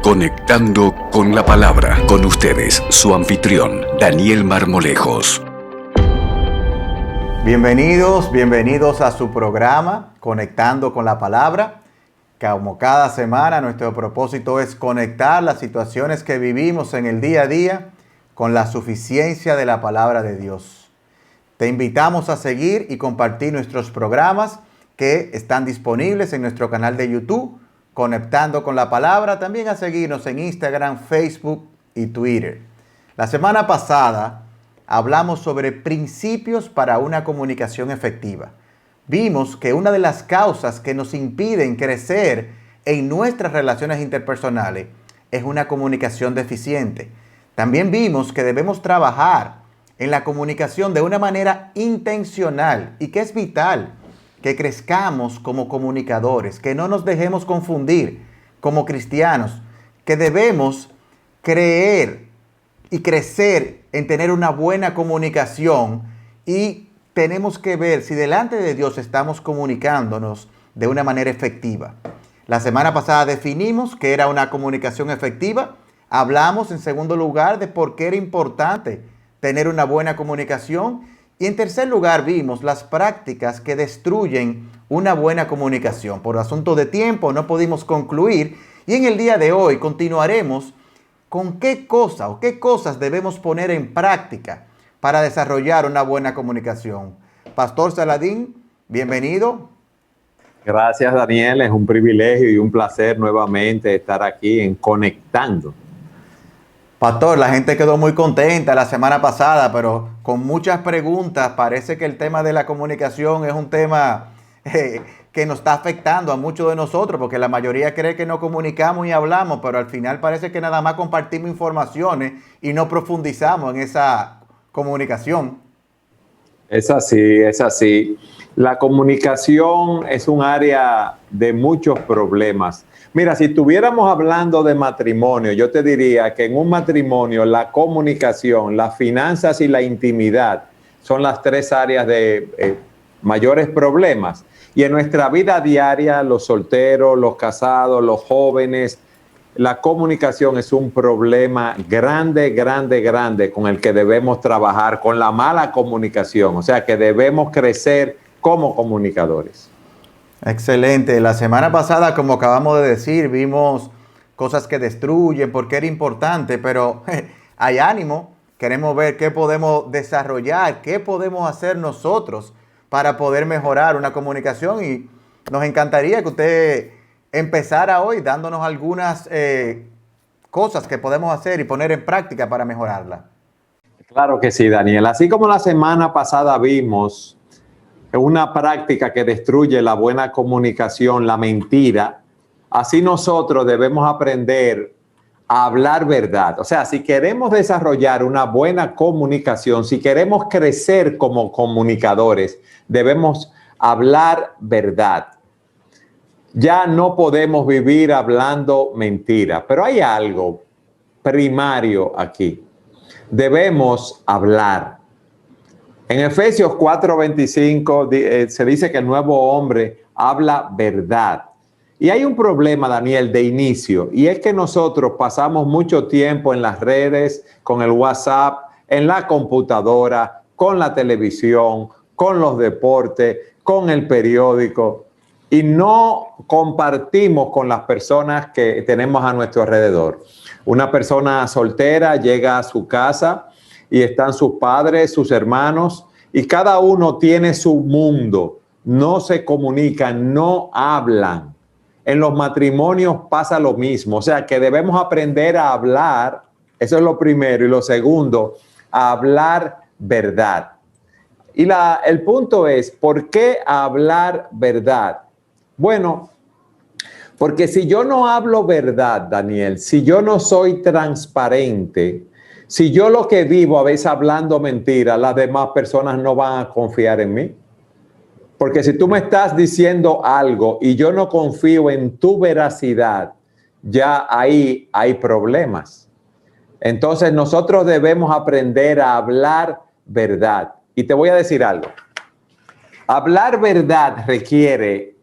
Conectando con la Palabra. Con ustedes, su anfitrión, Daniel Marmolejos. Bienvenidos a su programa, Conectando con la Palabra. Como cada semana, nuestro propósito es conectar las situaciones que vivimos en el día a día con la suficiencia de la Palabra de Dios. Te invitamos a seguir y compartir nuestros programas que están disponibles en nuestro canal de YouTube, Conectando con la Palabra, también a seguirnos en Instagram, Facebook y Twitter. La semana pasada hablamos sobre principios para una comunicación efectiva. Vimos que una de las causas que nos impiden crecer en nuestras relaciones interpersonales es una comunicación deficiente. También vimos que debemos trabajar en la comunicación de una manera intencional y que es vital que crezcamos como comunicadores, que no nos dejemos confundir como cristianos, que debemos creer y crecer en tener una buena comunicación y tenemos que ver si delante de Dios estamos comunicándonos de una manera efectiva. La semana pasada definimos qué era una comunicación efectiva. Hablamos en segundo lugar de por qué era importante tener una buena comunicación. Y en tercer lugar vimos las prácticas que destruyen una buena comunicación. Por asunto de tiempo no pudimos concluir y en el día de hoy continuaremos con qué cosas debemos poner en práctica para desarrollar una buena comunicación. Pastor Saladín, bienvenido. Gracias, Daniel. Es un privilegio y un placer nuevamente estar aquí en Conectando. Pastor, la gente quedó muy contenta la semana pasada, pero con muchas preguntas. Parece que el tema de la comunicación es un tema que nos está afectando a muchos de nosotros, porque la mayoría cree que no comunicamos y hablamos, pero al final parece que nada más compartimos informaciones y no profundizamos en esa comunicación. Es así. La comunicación es un área de muchos problemas. Mira, si estuviéramos hablando de matrimonio, yo te diría que en un matrimonio la comunicación, las finanzas y la intimidad son las tres áreas de mayores problemas. Y en nuestra vida diaria, los solteros, los casados, los jóvenes, la comunicación es un problema grande con el que debemos trabajar, con la mala comunicación. O sea que debemos crecer como comunicadores. Excelente. La semana pasada, como acabamos de decir, vimos cosas que destruyen, porque era importante, pero hay ánimo. Queremos ver qué podemos desarrollar, qué podemos hacer nosotros para poder mejorar una comunicación. Y nos encantaría que usted empezara hoy dándonos algunas cosas que podemos hacer y poner en práctica para mejorarla. Claro que sí, Daniel. Así como la semana pasada vimos una práctica que destruye la buena comunicación, la mentira, así nosotros debemos aprender a hablar verdad. O sea, si queremos desarrollar una buena comunicación, si queremos crecer como comunicadores, debemos hablar verdad. Ya no podemos vivir hablando mentira, pero hay algo primario aquí. Debemos hablar. En Efesios 4:25 se dice que el nuevo hombre habla verdad. Y hay un problema, Daniel, de inicio, y es que nosotros pasamos mucho tiempo en las redes, con el WhatsApp, en la computadora, con la televisión, con los deportes, con el periódico, y no compartimos con las personas que tenemos a nuestro alrededor. Una persona soltera llega a su casa y están sus padres, sus hermanos, y cada uno tiene su mundo. No se comunican, no hablan. En los matrimonios pasa lo mismo. O sea, que debemos aprender a hablar. Eso es lo primero. Y lo segundo, a hablar verdad. Y el punto es, ¿por qué hablar verdad? Bueno, porque si yo no hablo verdad, Daniel, si yo no soy transparente, si yo lo que vivo a veces hablando mentira, las demás personas no van a confiar en mí. Porque si tú me estás diciendo algo y yo no confío en tu veracidad, ya ahí hay problemas. Entonces nosotros debemos aprender a hablar verdad. Y te voy a decir algo. Hablar verdad requiere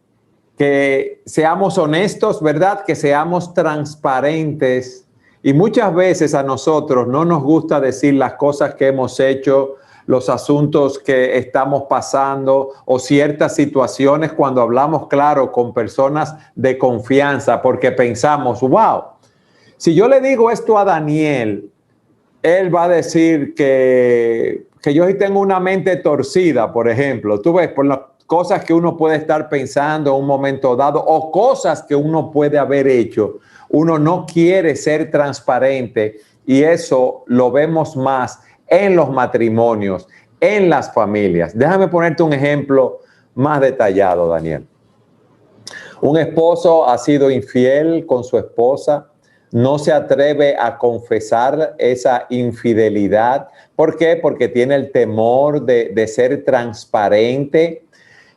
que seamos honestos, ¿verdad? Que seamos transparentes. Y muchas veces a nosotros no nos gusta decir las cosas que hemos hecho, los asuntos que estamos pasando o ciertas situaciones cuando hablamos, claro, con personas de confianza, porque pensamos, wow, si yo le digo esto a Daniel, él va a decir que yo sí tengo una mente torcida, por ejemplo. Tú ves, por las cosas que uno puede estar pensando en un momento dado o cosas que uno puede haber hecho. Uno no quiere ser transparente y eso lo vemos más en los matrimonios, en las familias. Déjame ponerte un ejemplo más detallado, Daniel. Un esposo ha sido infiel con su esposa, no se atreve a confesar esa infidelidad. ¿Por qué? Porque tiene el temor de ser transparente.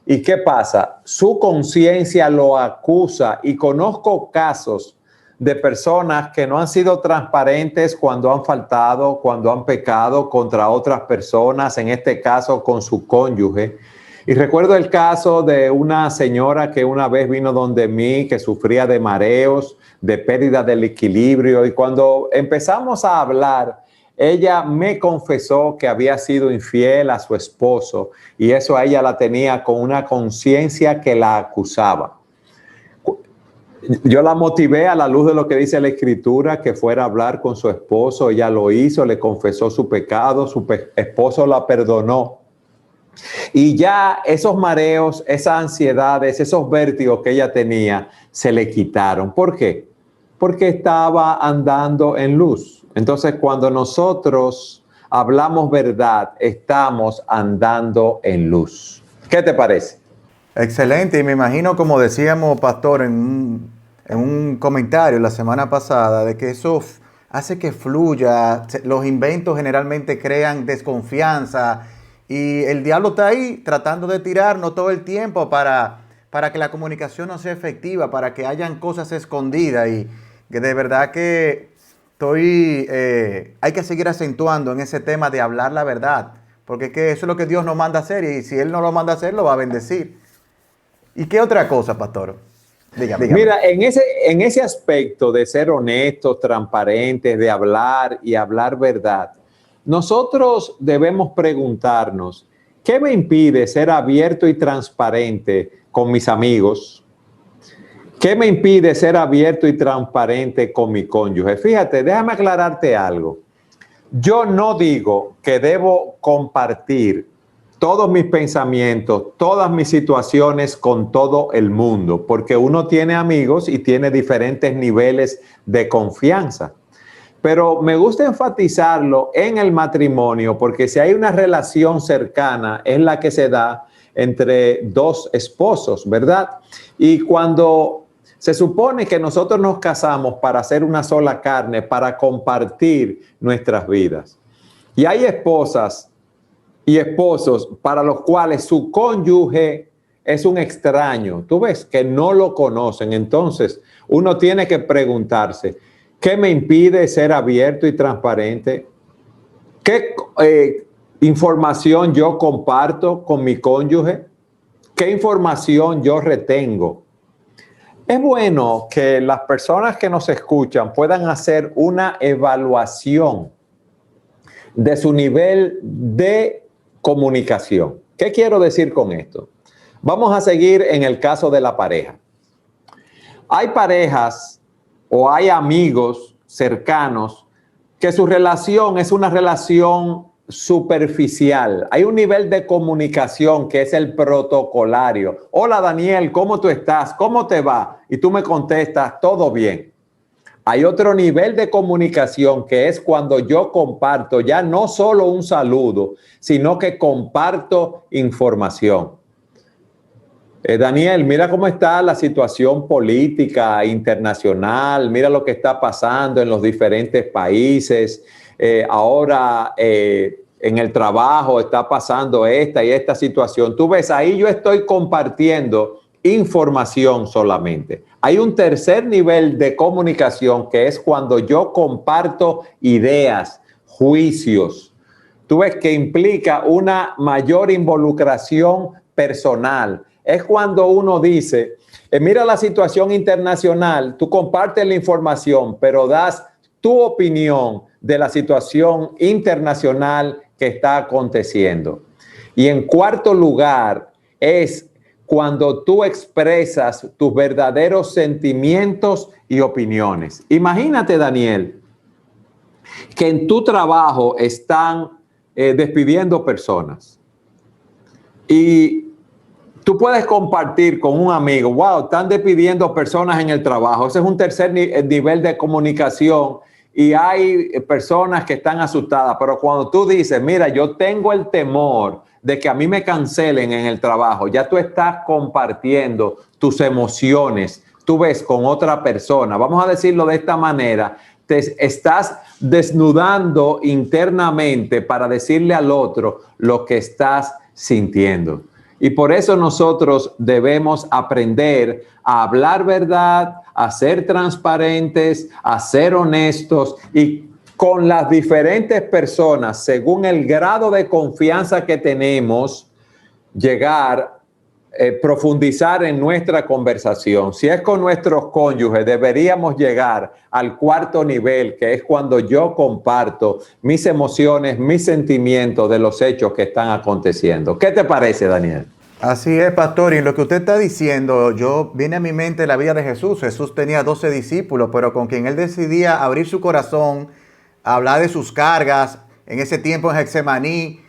¿Y qué pasa? Su conciencia lo acusa y conozco casos de personas que no han sido transparentes cuando han faltado, cuando han pecado contra otras personas, en este caso con su cónyuge. Y recuerdo el caso de una señora que una vez vino donde mí, que sufría de mareos, de pérdida del equilibrio, y cuando empezamos a hablar, ella me confesó que había sido infiel a su esposo y eso a ella la tenía con una conciencia que la acusaba. Yo la motivé a la luz de lo que dice la Escritura, que fuera a hablar con su esposo. Ella lo hizo, le confesó su pecado, su esposo la perdonó. Y ya esos mareos, esas ansiedades, esos vértigos que ella tenía, se le quitaron. ¿Por qué? Porque estaba andando en luz. Entonces, cuando nosotros hablamos verdad, estamos andando en luz. ¿Qué te parece? Excelente, y me imagino, como decíamos, pastor, en un comentario la semana pasada, de que eso hace que fluya. Los inventos generalmente crean desconfianza y el diablo está ahí tratando de tirarnos todo el tiempo para que la comunicación no sea efectiva, para que hayan cosas escondidas, y que de verdad que hay que seguir acentuando en ese tema de hablar la verdad, porque es que eso es lo que Dios nos manda a hacer, y si Él no lo manda a hacer, lo va a bendecir. ¿Y qué otra cosa, pastor? Dígame. Mira, en ese aspecto de ser honestos, transparentes, de hablar y hablar verdad, nosotros debemos preguntarnos, ¿qué me impide ser abierto y transparente con mis amigos? ¿Qué me impide ser abierto y transparente con mi cónyuge? Fíjate, déjame aclararte algo. Yo no digo que debo compartir todos mis pensamientos, todas mis situaciones con todo el mundo, porque uno tiene amigos y tiene diferentes niveles de confianza. Pero me gusta enfatizarlo en el matrimonio, porque si hay una relación cercana, es la que se da entre dos esposos, ¿verdad? Y cuando se supone que nosotros nos casamos para hacer una sola carne, para compartir nuestras vidas. Y hay esposas y esposos para los cuales su cónyuge es un extraño. Tú ves que no lo conocen. Entonces, uno tiene que preguntarse, ¿qué me impide ser abierto y transparente? ¿Qué información yo comparto con mi cónyuge? ¿Qué información yo retengo? Es bueno que las personas que nos escuchan puedan hacer una evaluación de su nivel de comunicación. ¿Qué quiero decir con esto? Vamos a seguir en el caso de la pareja. Hay parejas o hay amigos cercanos que su relación es una relación superficial. Hay un nivel de comunicación que es el protocolario. Hola Daniel, ¿cómo tú estás? ¿Cómo te va? Y tú me contestas, todo bien. Hay otro nivel de comunicación que es cuando yo comparto ya no solo un saludo, sino que comparto información. Daniel, mira cómo está la situación política internacional, mira lo que está pasando en los diferentes países. Ahora en el trabajo está pasando esta y esta situación. Tú ves, ahí yo estoy compartiendo información solamente. Hay un tercer nivel de comunicación que es cuando yo comparto ideas, juicios. Tú ves que implica una mayor involucración personal. Es cuando uno dice, Mira la situación internacional, tú compartes la información, pero das tu opinión de la situación internacional que está aconteciendo. Y en cuarto lugar es cuando tú expresas tus verdaderos sentimientos y opiniones. Imagínate, Daniel, que en tu trabajo están despidiendo personas y tú puedes compartir con un amigo, wow, están despidiendo personas en el trabajo. Ese es un tercer nivel de comunicación y hay personas que están asustadas, pero cuando tú dices, mira, yo tengo el temor de que a mí me cancelen en el trabajo, ya tú estás compartiendo tus emociones, tú ves con otra persona, vamos a decirlo de esta manera, te estás desnudando internamente para decirle al otro lo que estás sintiendo. Y por eso nosotros debemos aprender a hablar verdad, a ser transparentes, a ser honestos y con las diferentes personas, según el grado de confianza que tenemos, llegar, profundizar en nuestra conversación. Si es con nuestros cónyuges, deberíamos llegar al cuarto nivel, que es cuando yo comparto mis emociones, mis sentimientos de los hechos que están aconteciendo. ¿Qué te parece, Daniel? Así es, pastor, y lo que usted está diciendo, viene a mi mente la vida de Jesús. Jesús tenía 12 discípulos, pero con quien él decidía abrir su corazón, hablar de sus cargas. En ese tiempo en Getsemaní,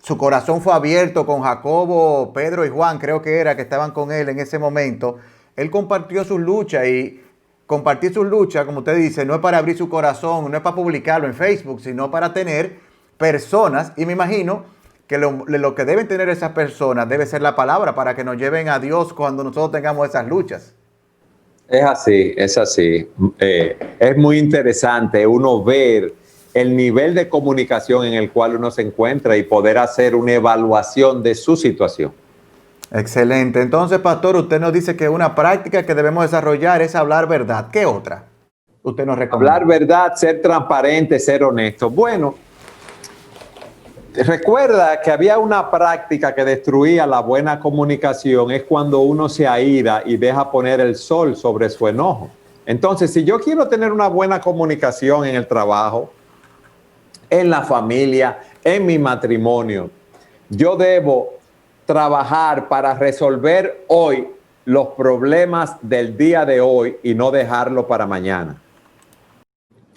su corazón fue abierto con Jacobo, Pedro y Juan, creo que era, que estaban con él en ese momento. Él compartió sus luchas y compartir sus luchas, como usted dice, no es para abrir su corazón, no es para publicarlo en Facebook, sino para tener personas, y me imagino que lo que deben tener esas personas debe ser la palabra para que nos lleven a Dios cuando nosotros tengamos esas luchas. Es así, es así. Es muy interesante uno ver el nivel de comunicación en el cual uno se encuentra y poder hacer una evaluación de su situación. Excelente. Entonces, pastor, usted nos dice que una práctica que debemos desarrollar es hablar verdad. ¿Qué otra usted nos recomienda? Hablar verdad, ser transparente, ser honesto. Bueno, recuerda que había una práctica que destruía la buena comunicación, es cuando uno se aira y deja poner el sol sobre su enojo. Entonces, si yo quiero tener una buena comunicación en el trabajo, en la familia, en mi matrimonio, yo debo trabajar para resolver hoy los problemas del día de hoy y no dejarlo para mañana.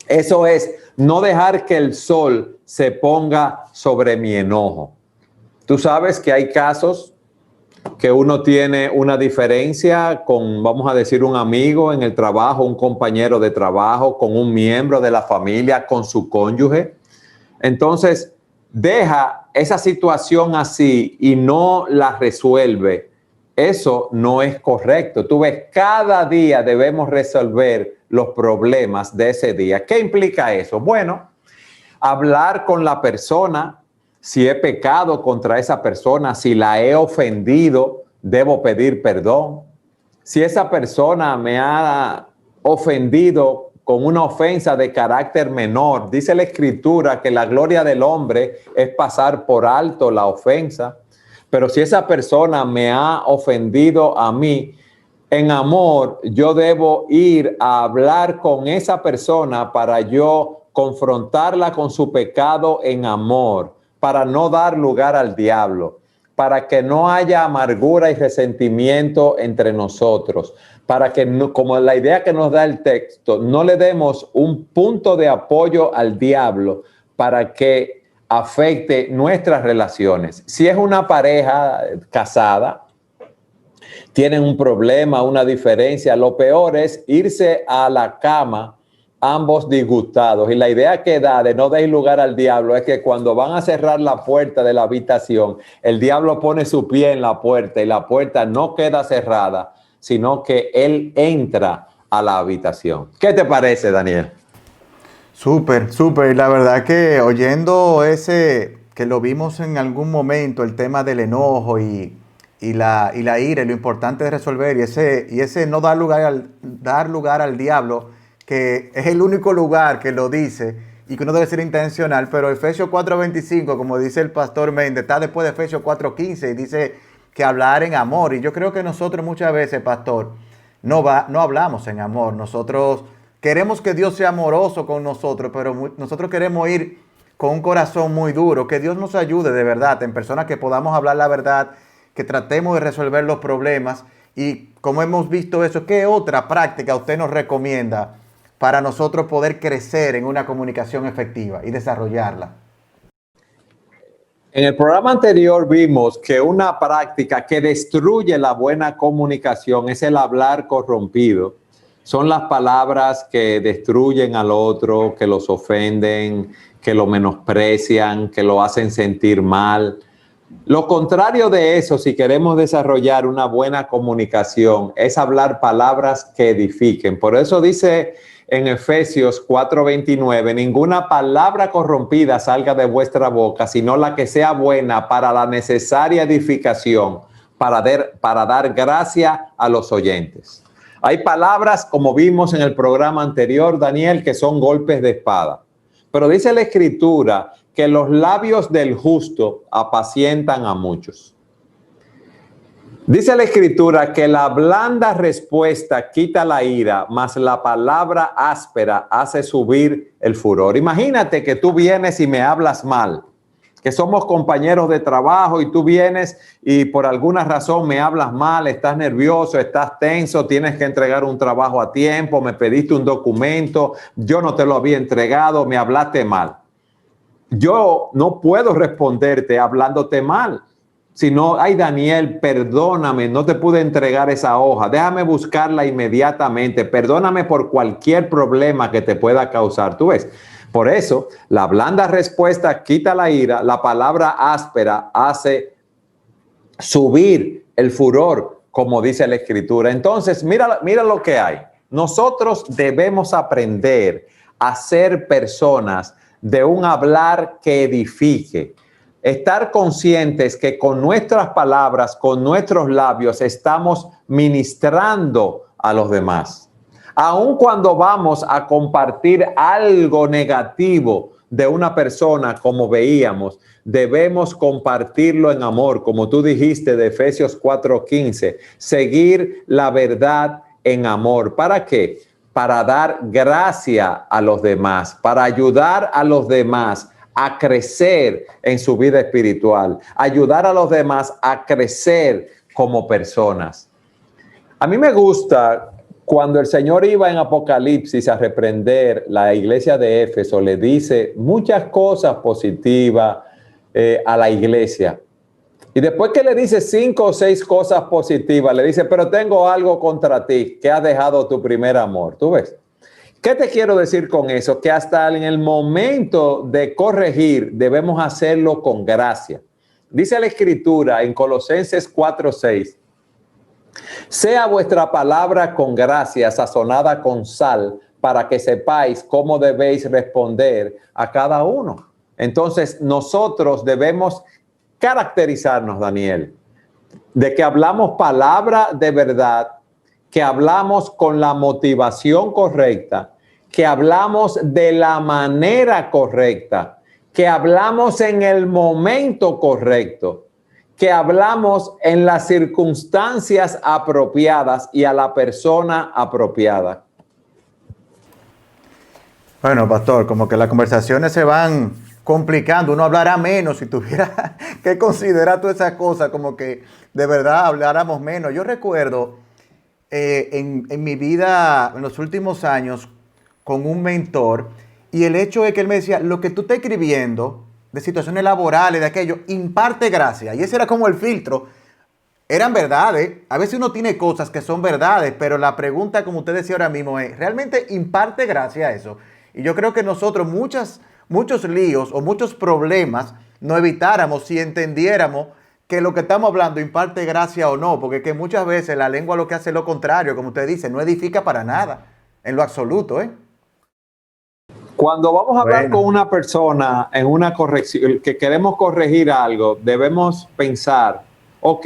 Eso es, no dejar que el sol se ponga sobre mi enojo. Tú sabes que hay casos que uno tiene una diferencia con, vamos a decir, un amigo en el trabajo, un compañero de trabajo, con un miembro de la familia, con su cónyuge. Entonces, deja esa situación así y no la resuelve. Eso no es correcto. Tú ves, cada día debemos resolver los problemas de ese día. ¿Qué implica eso? Bueno, hablar con la persona, si he pecado contra esa persona, si la he ofendido, debo pedir perdón. Si esa persona me ha ofendido con una ofensa de carácter menor, dice la Escritura que la gloria del hombre es pasar por alto la ofensa. Pero si esa persona me ha ofendido a mí, en amor, yo debo ir a hablar con esa persona para yo confrontarla con su pecado en amor, para no dar lugar al diablo, para que no haya amargura y resentimiento entre nosotros, para que, no, como la idea que nos da el texto, no le demos un punto de apoyo al diablo para que afecte nuestras relaciones. Si es una pareja casada, tienen un problema, una diferencia, lo peor es irse a la cama ambos disgustados. Y la idea que da de no dar lugar al diablo es que cuando van a cerrar la puerta de la habitación, el diablo pone su pie en la puerta y la puerta no queda cerrada, sino que él entra a la habitación. ¿Qué te parece, Daniel? Súper, súper. La verdad que oyendo ese, que lo vimos en algún momento, el tema del enojo y la ira, y lo importante de resolver, y ese no dar lugar al diablo, que es el único lugar que lo dice y que no debe ser intencional, pero Efesios 4:25, como dice el pastor Méndez, está después de Efesios 4:15 y dice que hablar en amor. Y yo creo que nosotros muchas veces, pastor, no hablamos en amor. Nosotros queremos que Dios sea amoroso con nosotros, pero nosotros queremos ir con un corazón muy duro. Que Dios nos ayude de verdad, en personas que podamos hablar la verdad, que tratemos de resolver los problemas. Y como hemos visto eso, ¿qué otra práctica usted nos recomienda para nosotros poder crecer en una comunicación efectiva y desarrollarla? En el programa anterior vimos que una práctica que destruye la buena comunicación es el hablar corrompido. Son las palabras que destruyen al otro, que los ofenden, que lo menosprecian, que lo hacen sentir mal. Lo contrario de eso, si queremos desarrollar una buena comunicación, es hablar palabras que edifiquen. Por eso dice en Efesios 4:29, ninguna palabra corrompida salga de vuestra boca, sino la que sea buena para la necesaria edificación, para dar gracia a los oyentes. Hay palabras, como vimos en el programa anterior, Daniel, que son golpes de espada. Pero dice la Escritura que los labios del justo apacientan a muchos. Dice la Escritura que la blanda respuesta quita la ira, mas la palabra áspera hace subir el furor. Imagínate que tú vienes y me hablas mal, que somos compañeros de trabajo y tú vienes y por alguna razón me hablas mal, estás nervioso, estás tenso, tienes que entregar un trabajo a tiempo, me pediste un documento, yo no te lo había entregado, me hablaste mal. Yo no puedo responderte hablándote mal, sino, ay Daniel, perdóname, no te pude entregar esa hoja, déjame buscarla inmediatamente, perdóname por cualquier problema que te pueda causar. Tú ves, por eso la blanda respuesta quita la ira, la palabra áspera hace subir el furor, como dice la Escritura. Entonces, mira lo que hay. Nosotros debemos aprender a ser personas de un hablar que edifique. Estar conscientes que con nuestras palabras, con nuestros labios, estamos ministrando a los demás. Aun cuando vamos a compartir algo negativo de una persona, como veíamos, debemos compartirlo en amor, como tú dijiste de Efesios 4:15, seguir la verdad en amor. ¿Para qué? Para dar gracia a los demás, para ayudar a los demás a crecer en su vida espiritual, ayudar a los demás a crecer como personas. A mí me gusta cuando el Señor iba en Apocalipsis a reprender la iglesia de Éfeso, le dice muchas cosas positivas a la iglesia. Y después que le dice 5 o 6 cosas positivas, le dice, pero tengo algo contra ti, que has dejado tu primer amor. ¿Tú ves? ¿Qué te quiero decir con eso? Que hasta en el momento de corregir debemos hacerlo con gracia. Dice la Escritura en Colosenses 4:6, sea vuestra palabra con gracia, sazonada con sal, para que sepáis cómo debéis responder a cada uno. Entonces nosotros debemos caracterizarnos, Daniel, de que hablamos palabra de verdad, que hablamos con la motivación correcta, que hablamos de la manera correcta, que hablamos en el momento correcto, que hablamos en las circunstancias apropiadas y a la persona apropiada. Bueno, pastor, como que las conversaciones se van complicando, uno hablará menos si tuviera que considerar todas esas cosas, como que de verdad habláramos menos. Yo recuerdo en mi vida, en los últimos años, con un mentor, y el hecho es que él me decía, lo que tú estás escribiendo de situaciones laborales, de aquello, imparte gracia. Y ese era como el filtro. Eran verdades. A veces uno tiene cosas que son verdades, pero la pregunta, como usted decía ahora mismo, es, ¿realmente imparte gracia eso? Y yo creo que nosotros muchos líos o muchos problemas no evitáramos si entendiéramos que lo que estamos hablando imparte gracia o no, porque que muchas veces la lengua lo que hace es lo contrario, como usted dice, no edifica para nada, en lo absoluto, ¿eh? Cuando vamos a hablar con una persona en una corrección, que queremos corregir algo, debemos pensar, ok,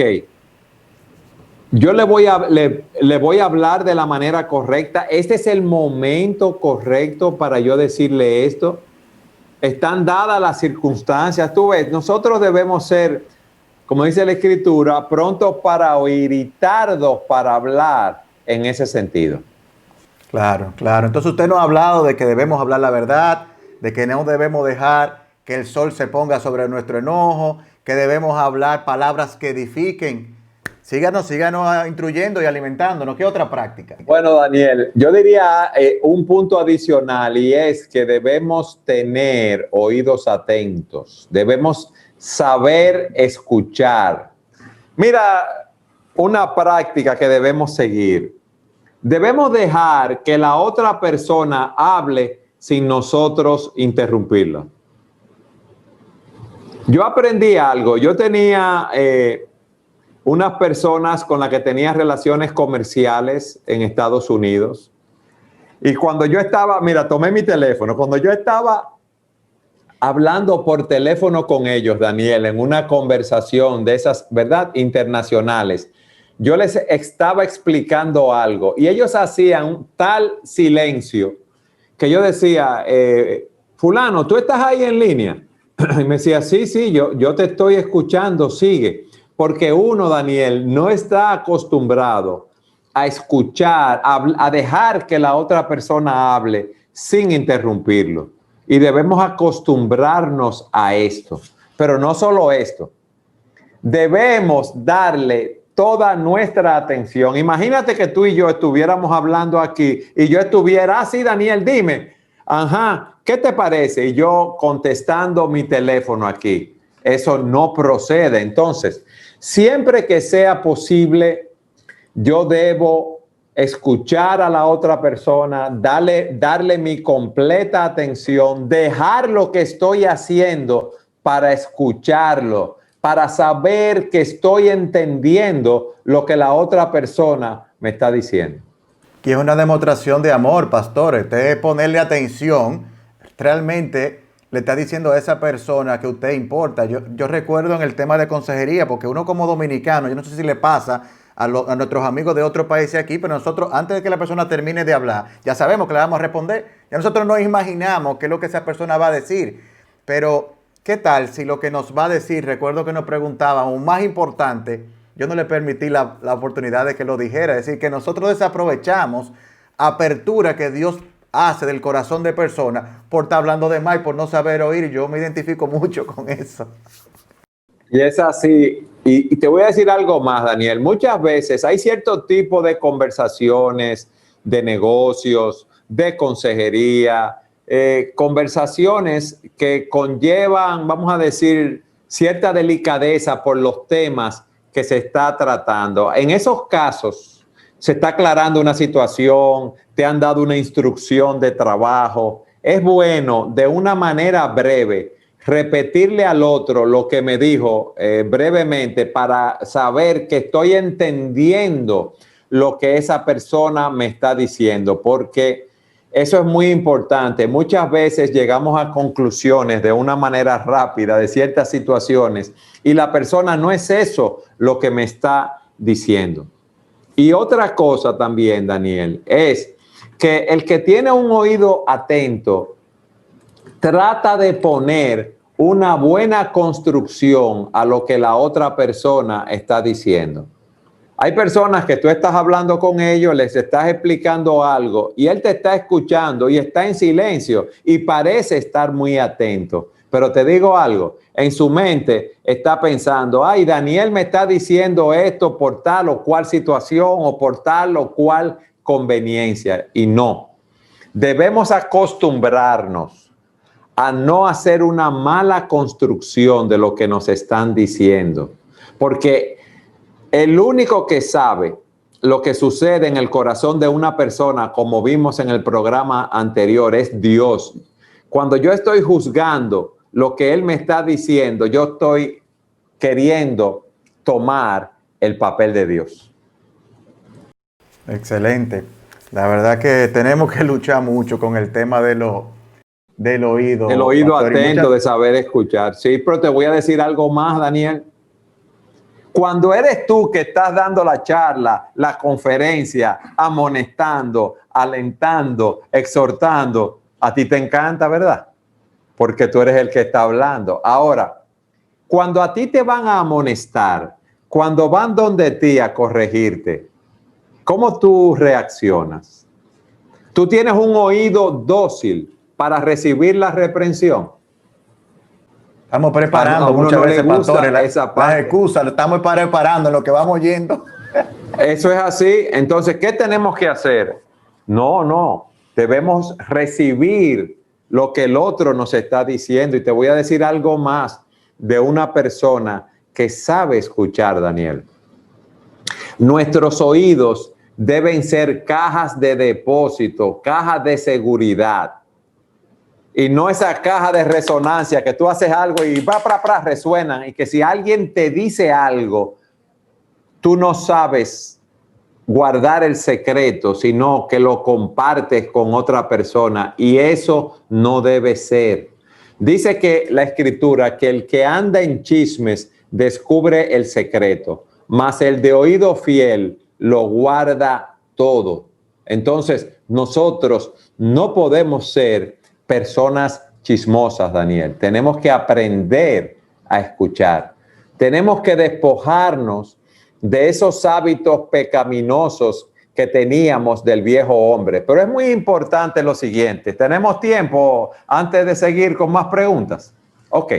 yo le voy a hablar de la manera correcta, este es el momento correcto para yo decirle esto, están dadas las circunstancias, tú ves, nosotros debemos ser como dice la Escritura, prontos para oír y tardos para hablar en ese sentido. Claro, claro. Entonces usted nos ha hablado de que debemos hablar la verdad, de que no debemos dejar que el sol se ponga sobre nuestro enojo, que debemos hablar palabras que edifiquen. Síganos instruyendo y alimentándonos. ¿Qué otra práctica? Bueno, Daniel, yo diría un punto adicional, y es que debemos tener oídos atentos, debemos saber escuchar. Mira, una práctica que debemos seguir. Debemos dejar que la otra persona hable sin nosotros interrumpirla. Yo aprendí algo. Yo tenía unas personas con las que tenía relaciones comerciales en Estados Unidos. Y cuando yo estaba, mira, tomé mi teléfono. Cuando yo estaba hablando por teléfono con ellos, Daniel, en una conversación de esas, ¿verdad?, internacionales, yo les estaba explicando algo y ellos hacían un tal silencio que yo decía, fulano, ¿tú estás ahí en línea? Y me decía, sí, yo te estoy escuchando, sigue. Porque uno, Daniel, no está acostumbrado a escuchar, a dejar que la otra persona hable sin interrumpirlo. Y debemos acostumbrarnos a esto. Pero no solo esto. Debemos darle toda nuestra atención. Imagínate que tú y yo estuviéramos hablando aquí y yo estuviera, sí, Daniel, dime, ajá, ¿qué te parece? Y yo contestando mi teléfono aquí. Eso no procede. Entonces, siempre que sea posible, yo debo escuchar a la otra persona, darle mi completa atención, dejar lo que estoy haciendo para escucharlo, para saber que estoy entendiendo lo que la otra persona me está diciendo. Que es una demostración de amor, pastores. Usted ponerle atención, realmente le está diciendo a esa persona que usted importa. Yo recuerdo en el tema de consejería, porque uno como dominicano, yo no sé si le pasa a nuestros amigos de otros países aquí, pero nosotros, antes de que la persona termine de hablar, ya sabemos que le vamos a responder. Ya nosotros no imaginamos qué es lo que esa persona va a decir. Pero, ¿qué tal si lo que nos va a decir, recuerdo que nos preguntaban, o más importante, yo no le permití la oportunidad de que lo dijera? Es decir, que nosotros desaprovechamos apertura que Dios hace del corazón de personas por estar hablando de más y por no saber oír. Yo me identifico mucho con eso. Y es así. Y te voy a decir algo más, Daniel. Muchas veces hay cierto tipo de conversaciones, de negocios, de consejería, conversaciones que conllevan, vamos a decir, cierta delicadeza por los temas que se está tratando. En esos casos se está aclarando una situación, te han dado una instrucción de trabajo. Es bueno, de una manera breve, repetirle al otro lo que me dijo brevemente para saber que estoy entendiendo lo que esa persona me está diciendo, porque eso es muy importante. Muchas veces llegamos a conclusiones de una manera rápida de ciertas situaciones y la persona no es eso lo que me está diciendo. Y otra cosa también, Daniel, es que el que tiene un oído atento trata de poner una buena construcción a lo que la otra persona está diciendo. Hay personas que tú estás hablando con ellos, les estás explicando algo y él te está escuchando y está en silencio y parece estar muy atento. Pero te digo algo, en su mente está pensando, ay, Daniel me está diciendo esto por tal o cual situación o por tal o cual conveniencia. Y no, debemos acostumbrarnos a no hacer una mala construcción de lo que nos están diciendo. Porque el único que sabe lo que sucede en el corazón de una persona, como vimos en el programa anterior, es Dios. Cuando yo estoy juzgando lo que Él me está diciendo, yo estoy queriendo tomar el papel de Dios. Excelente. La verdad que tenemos que luchar mucho con el tema del oído. El oído pastor, atento, de saber escuchar. Sí, pero te voy a decir algo más, Daniel. Cuando eres tú que estás dando la charla, la conferencia, amonestando, alentando, exhortando, a ti te encanta, ¿verdad? Porque tú eres el que está hablando. Ahora, Cuando a ti te van a amonestar, cuando van donde ti a corregirte, ¿cómo tú reaccionas? ¿Tú tienes un oído dócil para recibir la reprensión? Estamos preparando A uno muchas no le veces, gusta pastores, esa parte. las excusas, lo estamos preparando en lo que vamos oyendo. Eso es así. Entonces, ¿qué tenemos que hacer? No. Debemos recibir lo que el otro nos está diciendo. Y te voy a decir algo más de una persona que sabe escuchar, Daniel. Nuestros oídos deben ser cajas de depósito, cajas de seguridad. Y no esa caja de resonancia que tú haces algo y resuenan. Y que si alguien te dice algo, tú no sabes guardar el secreto, sino que lo compartes con otra persona. Y eso no debe ser. Dice que la Escritura, que el que anda en chismes descubre el secreto, mas el de oído fiel lo guarda todo. Entonces, nosotros no podemos ser personas chismosas, Daniel. Tenemos que aprender a escuchar. Tenemos que despojarnos de esos hábitos pecaminosos que teníamos del viejo hombre. Pero es muy importante lo siguiente. ¿Tenemos tiempo antes de seguir con más preguntas? Ok.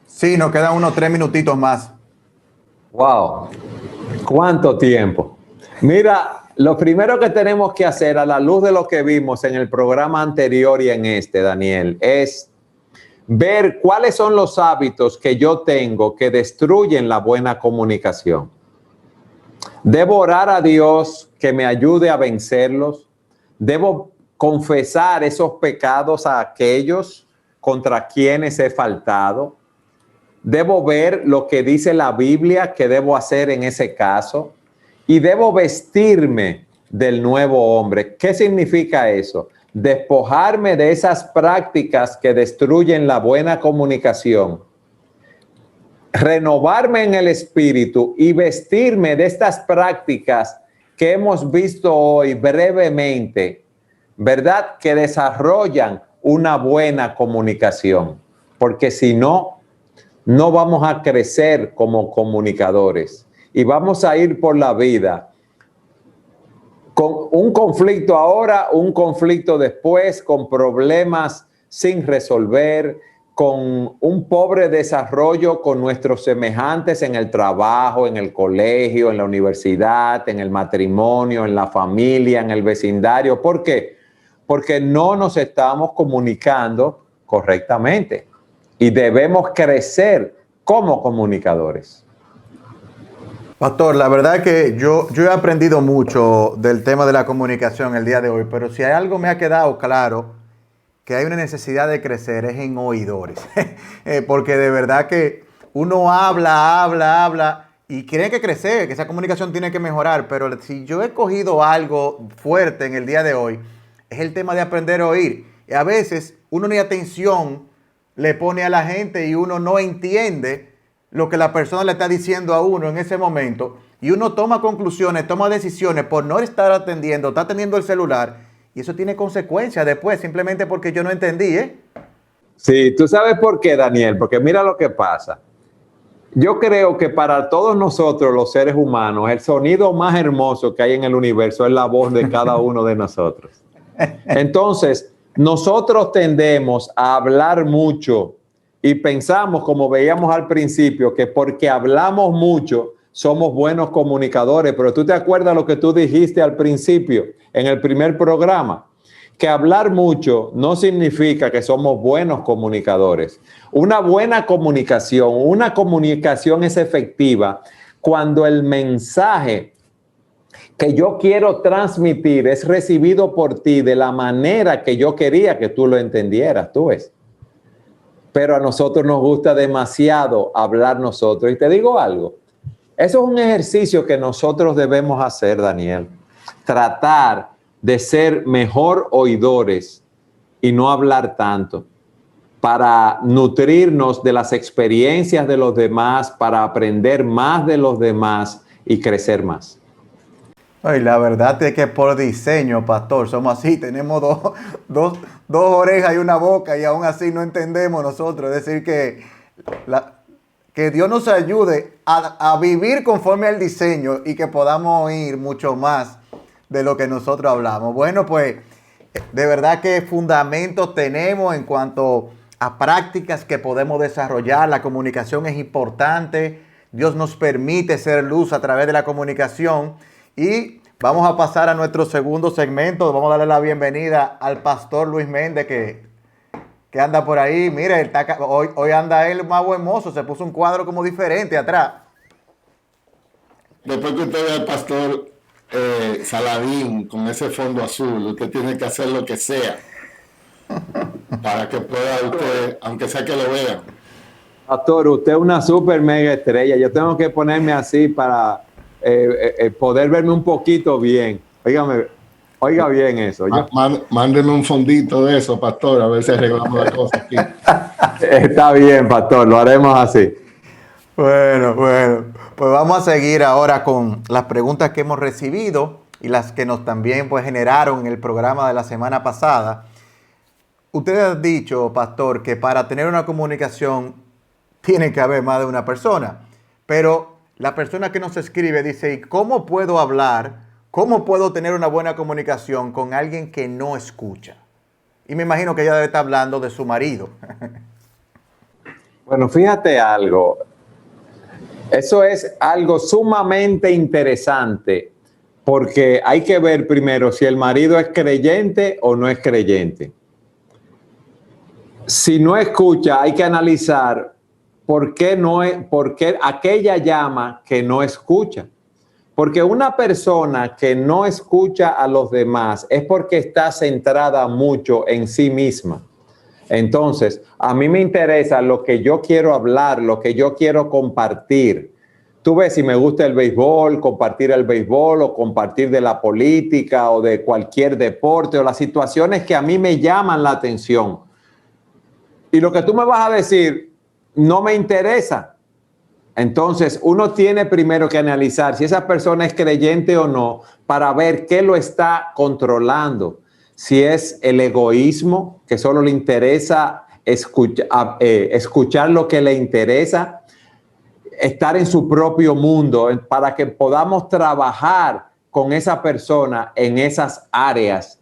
Sí, nos quedan unos 3 minutitos más. Wow. ¿Cuánto tiempo? Mira, lo primero que tenemos que hacer a la luz de lo que vimos en el programa anterior y en este, Daniel, es ver cuáles son los hábitos que yo tengo que destruyen la buena comunicación. Debo orar a Dios que me ayude a vencerlos. Debo confesar esos pecados a aquellos contra quienes he faltado. Debo ver lo que dice la Biblia que debo hacer en ese caso. Y debo vestirme del nuevo hombre. ¿Qué significa eso? Despojarme de esas prácticas que destruyen la buena comunicación. Renovarme en el espíritu y vestirme de estas prácticas que hemos visto hoy brevemente, ¿verdad? Que desarrollan una buena comunicación. Porque si no, no vamos a crecer como comunicadores. Y vamos a ir por la vida con un conflicto ahora, un conflicto después, con problemas sin resolver, con un pobre desarrollo con nuestros semejantes en el trabajo, en el colegio, en la universidad, en el matrimonio, en la familia, en el vecindario. ¿Por qué? Porque no nos estamos comunicando correctamente y debemos crecer como comunicadores. Pastor, la verdad que yo he aprendido mucho del tema de la comunicación el día de hoy, pero si hay algo me ha quedado claro, que hay una necesidad de crecer, es en oidores. Porque de verdad que uno habla y tiene que crecer, que esa comunicación tiene que mejorar, pero si yo he cogido algo fuerte en el día de hoy, es el tema de aprender a oír. Y a veces uno ni atención le pone a la gente y uno no entiende lo que la persona le está diciendo a uno en ese momento, y uno toma conclusiones, toma decisiones por no estar atendiendo, está atendiendo el celular, y eso tiene consecuencias después, simplemente porque yo no entendí, ¿eh? Sí, ¿tú sabes por qué, Daniel? Porque mira lo que pasa. Yo creo que para todos nosotros, los seres humanos, el sonido más hermoso que hay en el universo es la voz de cada uno de nosotros. Entonces, nosotros tendemos a hablar mucho y pensamos, como veíamos al principio, que porque hablamos mucho somos buenos comunicadores. Pero tú te acuerdas lo que tú dijiste al principio, en el primer programa, que hablar mucho no significa que somos buenos comunicadores. Una buena comunicación, una comunicación es efectiva cuando el mensaje que yo quiero transmitir es recibido por ti de la manera que yo quería que tú lo entendieras, tú ves. Pero a nosotros nos gusta demasiado hablar nosotros. Y te digo algo, eso es un ejercicio que nosotros debemos hacer, Daniel. Tratar de ser mejor oidores y no hablar tanto, para nutrirnos de las experiencias de los demás, para aprender más de los demás y crecer más. Ay, la verdad es que por diseño, pastor, somos así, tenemos dos orejas y una boca y aún así no entendemos nosotros. Es decir, que Que Dios nos ayude a vivir conforme al diseño y que podamos oír mucho más de lo que nosotros hablamos. Bueno, pues de verdad que fundamentos tenemos en cuanto a prácticas que podemos desarrollar. La comunicación es importante. Dios nos permite ser luz a través de la comunicación. Y vamos a pasar a nuestro segundo segmento. Vamos a darle la bienvenida al pastor Luis Méndez que anda por ahí. Mire, hoy anda él más buen mozo. Se puso un cuadro como diferente atrás. Después que usted ve al pastor Saladín con ese fondo azul, usted tiene que hacer lo que sea para que pueda usted, aunque sea que lo vea. Pastor, usted es una super mega estrella. Yo tengo que ponerme así para poder verme un poquito bien. Oiga bien eso. Mándeme un fondito de eso, pastor, a ver si arreglamos la cosa aquí. Está bien, pastor, lo haremos así. Bueno, pues vamos a seguir ahora con las preguntas que hemos recibido y las que nos también pues generaron en el programa de la semana pasada. Usted ha dicho, pastor, que para tener una comunicación tiene que haber más de una persona, pero la persona que nos escribe dice, ¿y cómo puedo hablar? ¿Cómo puedo tener una buena comunicación con alguien que no escucha? Y me imagino que ella debe estar hablando de su marido. Bueno, fíjate algo. Eso es algo sumamente interesante porque hay que ver primero si el marido es creyente o no es creyente. Si no escucha, hay que analizar por qué aquella llama que no escucha. Porque una persona que no escucha a los demás es porque está centrada mucho en sí misma. Entonces, a mí me interesa lo que yo quiero hablar, lo que yo quiero compartir. Tú ves, si me gusta el béisbol, compartir el béisbol o compartir de la política o de cualquier deporte o las situaciones que a mí me llaman la atención. Y lo que tú me vas a decir no me interesa. Entonces, uno tiene primero que analizar si esa persona es creyente o no para ver qué lo está controlando. Si es el egoísmo, que solo le interesa escuchar lo que le interesa, estar en su propio mundo, para que podamos trabajar con esa persona en esas áreas.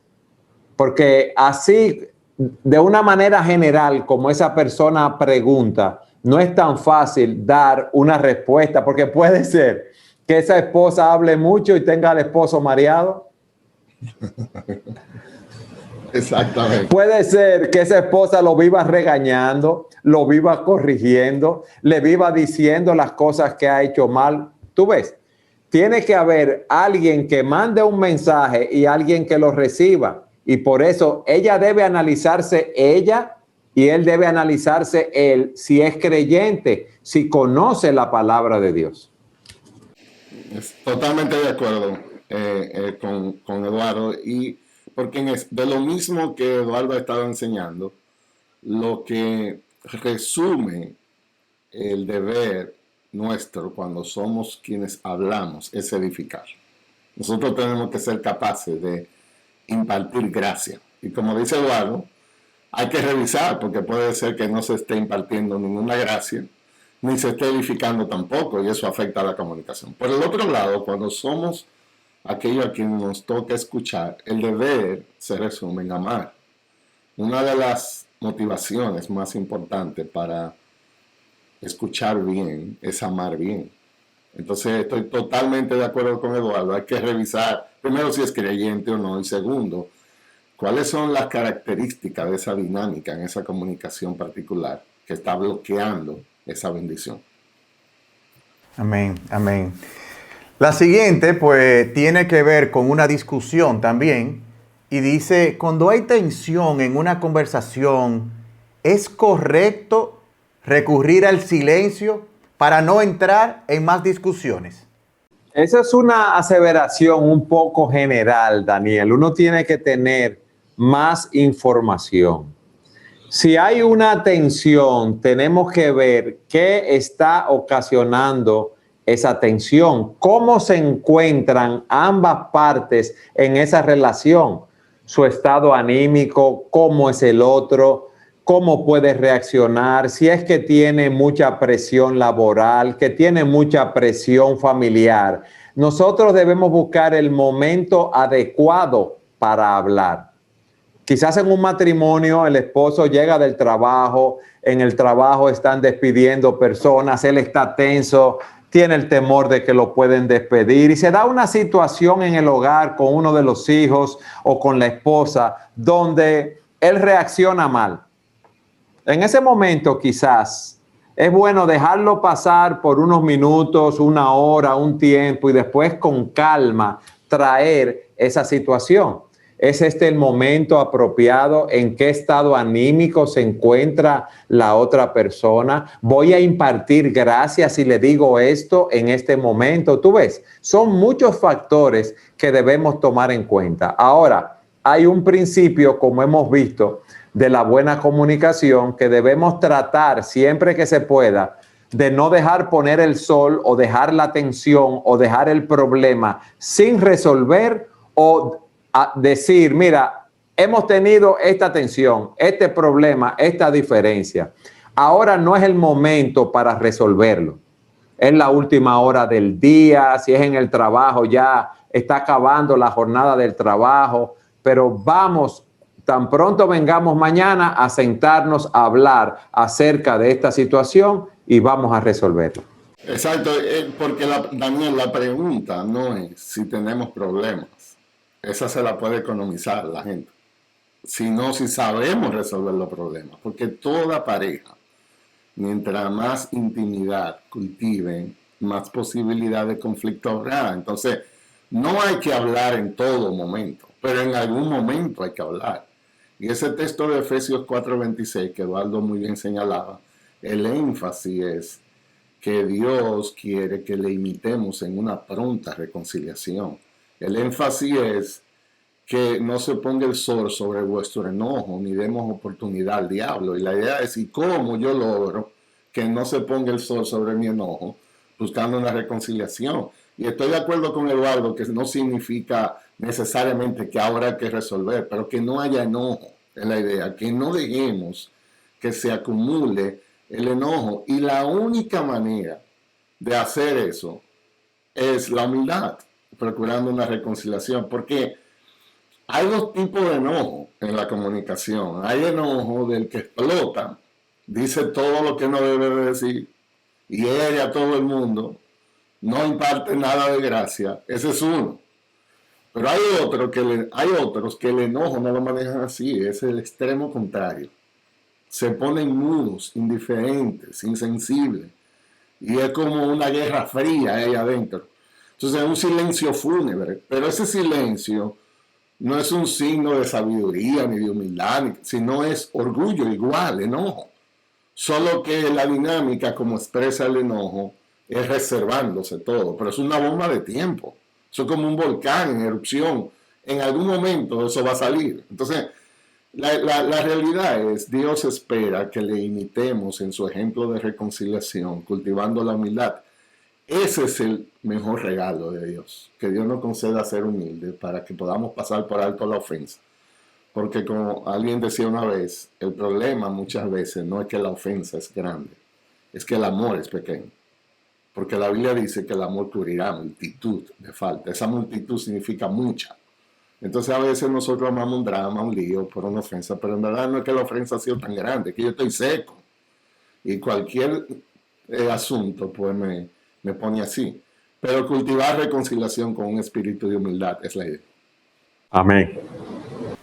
Porque así, de una manera general, como esa persona pregunta, no es tan fácil dar una respuesta, porque puede ser que esa esposa hable mucho y tenga al esposo mareado. Exactamente. Puede ser que esa esposa lo viva regañando, lo viva corrigiendo, le viva diciendo las cosas que ha hecho mal. Tú ves, tiene que haber alguien que mande un mensaje y alguien que lo reciba. Y por eso ella debe analizarse ella y él debe analizarse él si es creyente, si conoce la palabra de Dios. Totalmente de acuerdo con Eduardo, y porque de lo mismo que Eduardo ha estado enseñando, lo que resume el deber nuestro cuando somos quienes hablamos es edificar. Nosotros tenemos que ser capaces de impartir gracia. Y como dice Eduardo, hay que revisar, porque puede ser que no se esté impartiendo ninguna gracia, ni se esté edificando tampoco, y eso afecta a la comunicación. Por el otro lado, cuando somos aquellos a quienes nos toca escuchar, el deber se resume en amar. Una de las motivaciones más importantes para escuchar bien es amar bien. Entonces estoy totalmente de acuerdo con Eduardo. Hay que revisar primero si es creyente o no, y segundo, cuáles son las características de esa dinámica en esa comunicación particular que está bloqueando esa bendición. Amén, amén. La siguiente, pues, tiene que ver con una discusión también. Y dice, cuando hay tensión en una conversación, ¿es correcto recurrir al silencio para no entrar en más discusiones? Esa es una aseveración un poco general, Daniel. Uno tiene que tener más información. Si hay una tensión, tenemos que ver qué está ocasionando esa tensión, cómo se encuentran ambas partes en esa relación, su estado anímico, cómo es el otro, cómo puede reaccionar, si es que tiene mucha presión laboral, que tiene mucha presión familiar. Nosotros debemos buscar el momento adecuado para hablar. Quizás en un matrimonio el esposo llega del trabajo, en el trabajo están despidiendo personas, él está tenso, tiene el temor de que lo pueden despedir y se da una situación en el hogar con uno de los hijos o con la esposa donde él reacciona mal. En ese momento quizás es bueno dejarlo pasar por unos minutos, una hora, un tiempo y después con calma traer esa situación. ¿Es este el momento apropiado? ¿En qué estado anímico se encuentra la otra persona? ¿Voy a impartir gracias si le digo esto en este momento? Tú ves, son muchos factores que debemos tomar en cuenta. Ahora, hay un principio, como hemos visto, de la buena comunicación que debemos tratar siempre que se pueda de no dejar poner el sol o dejar la tensión o dejar el problema sin resolver o a decir, mira, hemos tenido esta tensión, este problema, esta diferencia. Ahora no es el momento para resolverlo. Es la última hora del día, si es en el trabajo, ya está acabando la jornada del trabajo, pero vamos, tan pronto vengamos mañana a sentarnos a hablar acerca de esta situación y vamos a resolverlo. Exacto, porque Daniel, la pregunta no es si tenemos problemas. Esa se la puede economizar la gente, sino si sabemos resolver los problemas, porque toda pareja, mientras más intimidad cultiven, más posibilidad de conflicto habrá. Entonces, no hay que hablar en todo momento, pero en algún momento hay que hablar. Y ese texto de Efesios 4:26, que Eduardo muy bien señalaba, el énfasis es que Dios quiere que le imitemos en una pronta reconciliación. El énfasis es que no se ponga el sol sobre vuestro enojo, ni demos oportunidad al diablo. Y la idea es, ¿y cómo yo logro que no se ponga el sol sobre mi enojo? Buscando una reconciliación. Y estoy de acuerdo con Eduardo, que no significa necesariamente que ahora hay que resolver, pero que no haya enojo, es la idea, que no dejemos que se acumule el enojo. Y la única manera de hacer eso es la humildad, procurando una reconciliación, porque hay dos tipos de enojo en la comunicación. Hay enojo del que explota, dice todo lo que no debe de decir, y hiere a todo el mundo, no imparte nada de gracia. Ese es uno. Pero hay otros que el enojo no lo manejan así, es el extremo contrario. Se ponen mudos, indiferentes, insensibles, y es como una guerra fría ahí adentro. Entonces es un silencio fúnebre, pero ese silencio no es un signo de sabiduría ni de humildad, sino es orgullo igual, enojo. Solo que la dinámica como expresa el enojo es reservándose todo, pero es una bomba de tiempo. Eso es como un volcán en erupción. En algún momento eso va a salir. Entonces, la realidad es, Dios espera que le imitemos en su ejemplo de reconciliación, cultivando la humildad. Ese es el mejor regalo de Dios, que Dios nos conceda ser humildes para que podamos pasar por alto la ofensa. Porque como alguien decía una vez, el problema muchas veces no es que la ofensa es grande, es que el amor es pequeño. Porque la Biblia dice que el amor cubrirá multitud de faltas. Esa multitud significa mucha. Entonces a veces nosotros amamos un drama, un lío por una ofensa, pero en verdad no es que la ofensa ha sido tan grande, es que yo estoy seco. Y cualquier asunto pues me pone así. Pero cultivar reconciliación con un espíritu de humildad es la idea. Amén.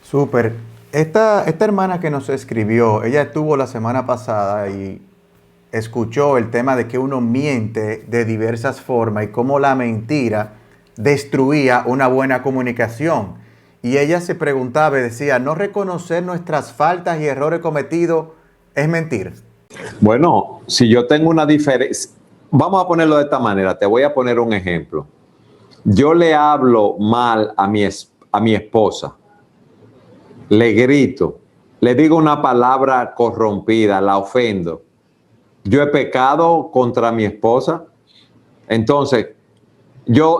Súper. Esta hermana que nos escribió, ella estuvo la semana pasada y escuchó el tema de que uno miente de diversas formas y cómo la mentira destruía una buena comunicación. Y ella se preguntaba y decía, ¿no reconocer nuestras faltas y errores cometidos es mentir? Bueno, si yo tengo una diferencia, vamos a ponerlo de esta manera, te voy a poner un ejemplo. Yo le hablo mal a mi esposa, le grito, le digo una palabra corrompida, la ofendo. Yo he pecado contra mi esposa. Entonces,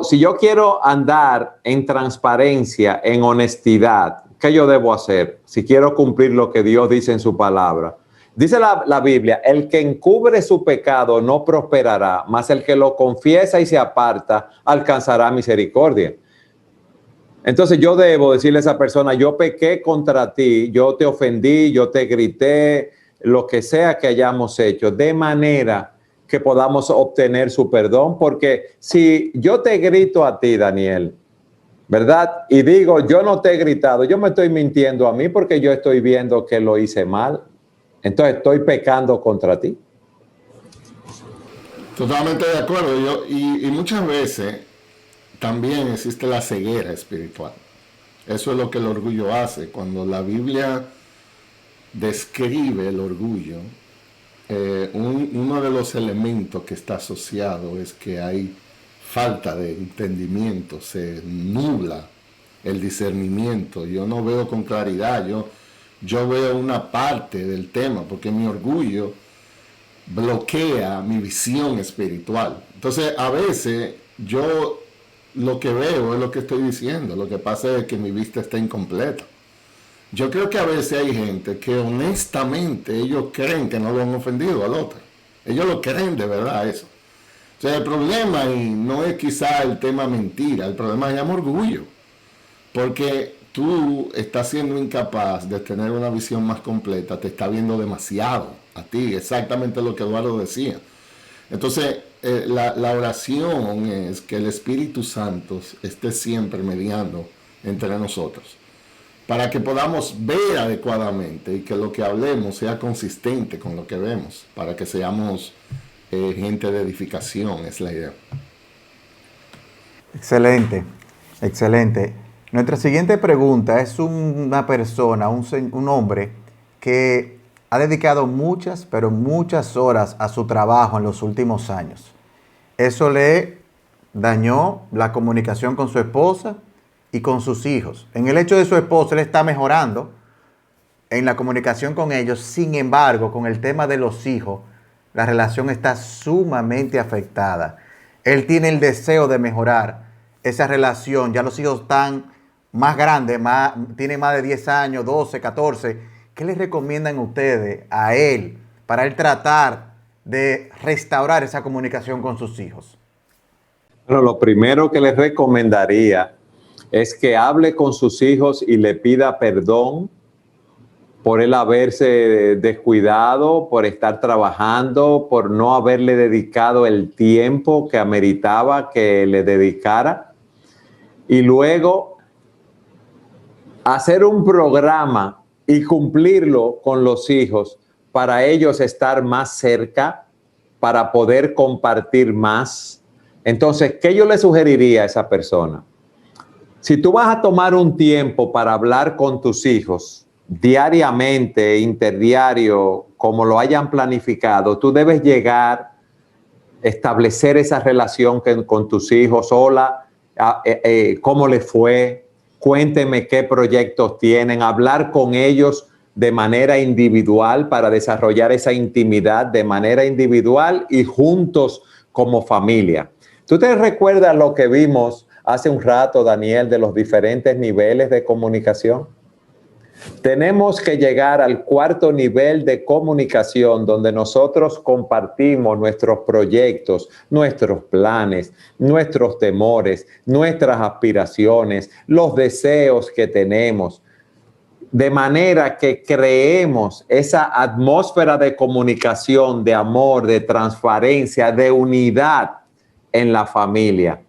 si yo quiero andar en transparencia, en honestidad ¿qué yo debo hacer si quiero cumplir lo que Dios dice en su palabra? Dice la Biblia, el que encubre su pecado no prosperará, mas el que lo confiesa y se aparta alcanzará misericordia. Entonces yo debo decirle a esa persona, yo pequé contra ti, yo te ofendí, yo te grité, lo que sea que hayamos hecho, de manera que podamos obtener su perdón, porque si yo te grito a ti, Daniel, ¿verdad? Y digo, yo no te he gritado, yo me estoy mintiendo a mí porque yo estoy viendo que lo hice mal. Entonces estoy pecando contra ti. Totalmente de acuerdo. Y muchas veces también existe la ceguera espiritual. Eso es lo que el orgullo hace. Cuando la Biblia describe el orgullo, uno de los elementos que está asociado es que hay falta de entendimiento, se nubla el discernimiento. Yo no veo con claridad, yo veo una parte del tema, porque mi orgullo bloquea mi visión espiritual. Entonces, a veces yo lo que veo es lo que estoy diciendo. Lo que pasa es que mi vista está incompleta. Yo creo que a veces hay gente que honestamente ellos creen que no lo han ofendido al otro. Ellos lo creen de verdad eso. O sea, el problema ahí no es quizá el tema mentira, el problema se llama orgullo. Porque tú estás siendo incapaz de tener una visión más completa, te está viendo demasiado a ti, exactamente lo que Eduardo decía. Entonces, la oración es que el Espíritu Santo esté siempre mediando entre nosotros, para que podamos ver adecuadamente y que lo que hablemos sea consistente con lo que vemos, para que seamos gente de edificación, es la idea. Excelente, excelente. Nuestra siguiente pregunta es una persona, un hombre que ha dedicado muchas, pero muchas horas a su trabajo en los últimos años. Eso le dañó la comunicación con su esposa y con sus hijos. En el hecho de su esposa, él está mejorando en la comunicación con ellos. Sin embargo, con el tema de los hijos, la relación está sumamente afectada. Él tiene el deseo de mejorar esa relación. Ya los hijos están más grandes, tienen más de 10 años, 12, 14. ¿Qué les recomiendan ustedes a él para él tratar de restaurar esa comunicación con sus hijos? Bueno, lo primero que les recomendaría es que hable con sus hijos y le pida perdón por él haberse descuidado, por estar trabajando, por no haberle dedicado el tiempo que ameritaba que le dedicara. Y luego hacer un programa y cumplirlo con los hijos para ellos estar más cerca, para poder compartir más. Entonces, ¿qué yo le sugeriría a esa persona? Si tú vas a tomar un tiempo para hablar con tus hijos, diariamente, interdiario, como lo hayan planificado, tú debes llegar, establecer esa relación con tus hijos. Hola, ¿cómo les fue? Cuénteme qué proyectos tienen, hablar con ellos de manera individual para desarrollar esa intimidad de manera individual y juntos como familia. ¿Tú te recuerdas lo que vimos hace un rato, Daniel, de los diferentes niveles de comunicación? Tenemos que llegar al cuarto nivel de comunicación, donde nosotros compartimos nuestros proyectos, nuestros planes, nuestros temores, nuestras aspiraciones, los deseos que tenemos, de manera que creemos esa atmósfera de comunicación, de amor, de transparencia, de unidad en la familia.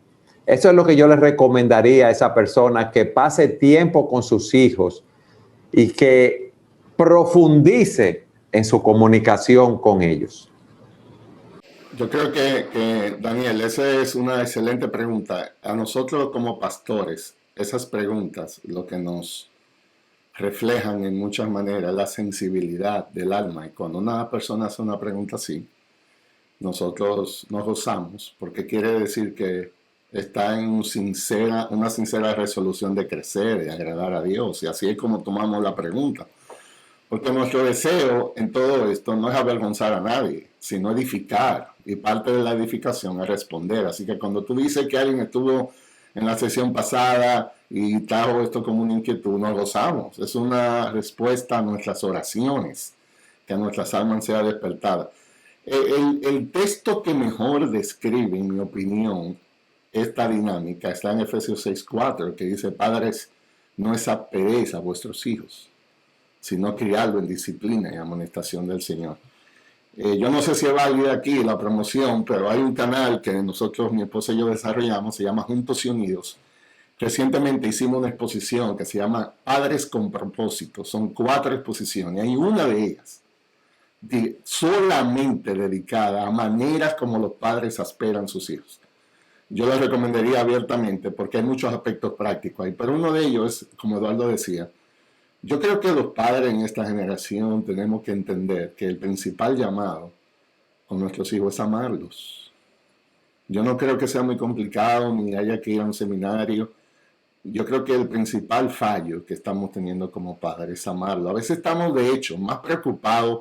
Eso es lo que yo les recomendaría a esa persona, que pase tiempo con sus hijos y que profundice en su comunicación con ellos. Yo creo que, Daniel, esa es una excelente pregunta. A nosotros como pastores, esas preguntas lo que nos reflejan en muchas maneras la sensibilidad del alma. Y cuando una persona hace una pregunta así, nosotros nos gozamos, porque quiere decir que está en una sincera resolución de crecer, de agradar a Dios. Y así es como tomamos la pregunta. Porque nuestro deseo en todo esto no es avergonzar a nadie, sino edificar. Y parte de la edificación es responder. Así que cuando tú dices que alguien estuvo en la sesión pasada y trajo esto como una inquietud, nos gozamos. Es una respuesta a nuestras oraciones, que a nuestras almas sea despertada. El texto que mejor describe, en mi opinión, esta dinámica está en Efesios 6:4, que dice: padres, no aperéis a vuestros hijos, sino criadlo en disciplina y amonestación del Señor. Yo no sé si es válida aquí la promoción, pero hay un canal que nosotros, mi esposa y yo, desarrollamos, se llama Juntos y Unidos. Recientemente hicimos una exposición que se llama Padres con Propósito. Son 4 exposiciones. Hay una de ellas solamente dedicada a maneras como los padres esperan sus hijos. Yo les recomendaría abiertamente porque hay muchos aspectos prácticos ahí, pero uno de ellos es, como Eduardo decía, yo creo que los padres en esta generación tenemos que entender que el principal llamado con nuestros hijos es amarlos. Yo no creo que sea muy complicado ni haya que ir a un seminario. Yo creo que el principal fallo que estamos teniendo como padres es amarlo. A veces estamos, de hecho, más preocupados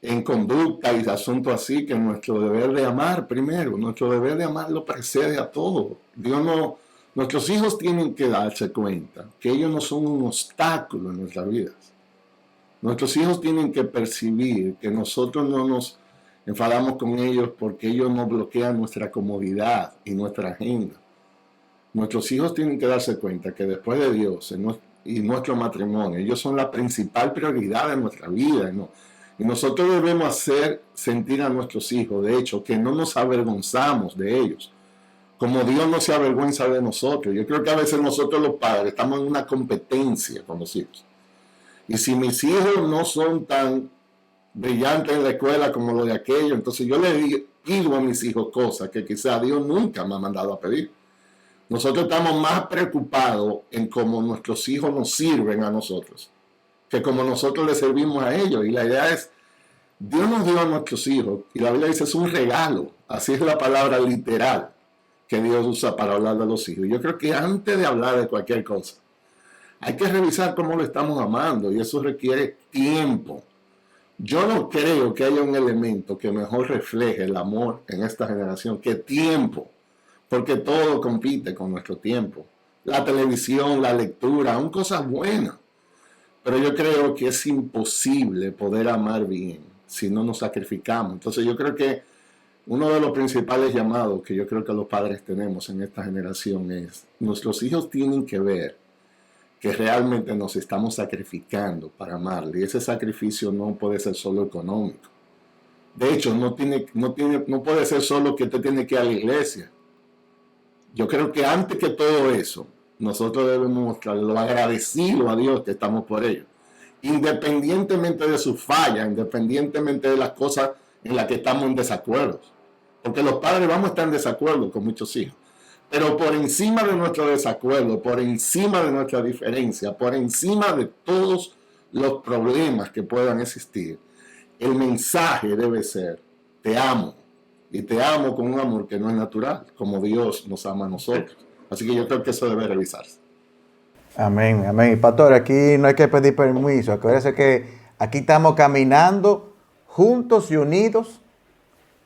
en conducta y asuntos así que nuestro deber de amar primero. Nuestro deber de amar lo precede a todo. Dios no, nuestros hijos tienen que darse cuenta que ellos no son un obstáculo en nuestras vidas. Nuestros hijos tienen que percibir que nosotros no nos enfadamos con ellos porque ellos nos bloquean nuestra comodidad y nuestra agenda. Nuestros hijos tienen que darse cuenta que después de Dios y nuestro matrimonio, ellos son la principal prioridad de nuestra vida, ¿no? Y nosotros debemos hacer sentir a nuestros hijos, de hecho, que no nos avergonzamos de ellos, como Dios no se avergüenza de nosotros. Yo creo que a veces nosotros los padres estamos en una competencia con los hijos. Y si mis hijos no son tan brillantes en la escuela como los de aquellos, entonces yo le pido a mis hijos cosas que quizá Dios nunca me ha mandado a pedir. Nosotros estamos más preocupados en cómo nuestros hijos nos sirven a nosotros, que como nosotros les servimos a ellos. Y la idea es, Dios nos dio a nuestros hijos, y la Biblia dice es un regalo, así es la palabra literal que Dios usa para hablar de los hijos. Yo creo que antes de hablar de cualquier cosa, hay que revisar cómo lo estamos amando, y eso requiere tiempo. Yo no creo que haya un elemento que mejor refleje el amor en esta generación que tiempo, porque todo compite con nuestro tiempo. La televisión, la lectura, son cosas buenas. Pero yo creo que es imposible poder amar bien si no nos sacrificamos. Entonces yo creo que uno de los principales llamados que yo creo que los padres tenemos en esta generación es, nuestros hijos tienen que ver que realmente nos estamos sacrificando para amarle. Y ese sacrificio no puede ser solo económico. De hecho, no puede ser solo que usted tiene que ir a la iglesia. Yo creo que antes que todo eso, nosotros debemos mostrar lo agradecido a Dios que estamos por ellos. Independientemente de sus fallas, independientemente de las cosas en las que estamos en desacuerdo. Porque los padres vamos a estar en desacuerdo con muchos hijos. Pero por encima de nuestro desacuerdo, por encima de nuestra diferencia, por encima de todos los problemas que puedan existir, el mensaje debe ser, te amo. Y te amo con un amor que no es natural, como Dios nos ama a nosotros. Así que yo creo que eso debe revisarse. Amén, amén. Pastor, aquí no hay que pedir permiso. Acuérdese que aquí estamos caminando juntos y unidos,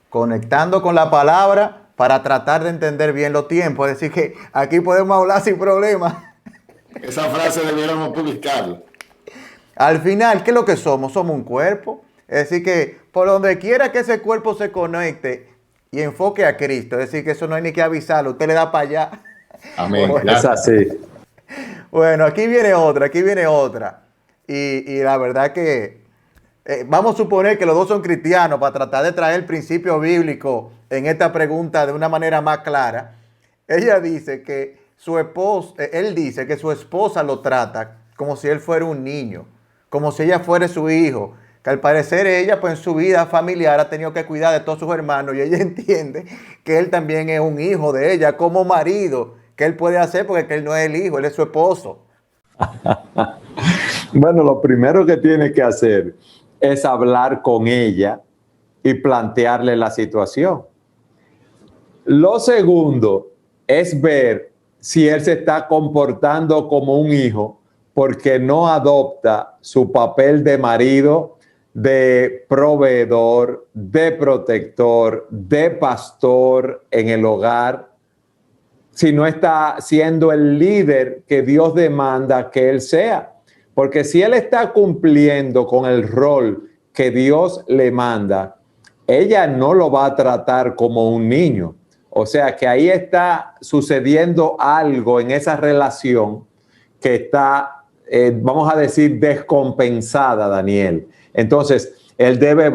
conectando con la palabra para tratar de entender bien los tiempos. Es decir, que aquí podemos hablar sin problema. Esa frase debiéramos publicarla. Al final, ¿qué es lo que somos? Somos un cuerpo. Es decir, que por donde quiera que ese cuerpo se conecte y enfoque a Cristo, es decir, que eso no hay ni que avisarlo, usted le da para allá. Amén. Bueno, Es así. bueno, aquí viene otra. Y la verdad que vamos a suponer que los dos son cristianos para tratar de traer el principio bíblico en esta pregunta de una manera más clara. Ella dice que él dice que su esposa lo trata como si él fuera un niño, como si ella fuera su hijo. Que al parecer ella, pues en su vida familiar ha tenido que cuidar de todos sus hermanos y ella entiende que él también es un hijo de ella como marido. ¿Qué él puede hacer? Porque él no es el hijo, él es su esposo. Bueno, lo primero que tiene que hacer es hablar con ella y plantearle la situación. Lo segundo es ver si él se está comportando como un hijo porque no adopta su papel de marido, de proveedor, de protector, de pastor en el hogar. si no está siendo el líder que Dios demanda que él sea. Porque si él está cumpliendo con el rol que Dios le manda, ella no lo va a tratar como un niño. O sea que ahí está sucediendo algo en esa relación que está, vamos a decir, descompensada, Daniel. Entonces, él debe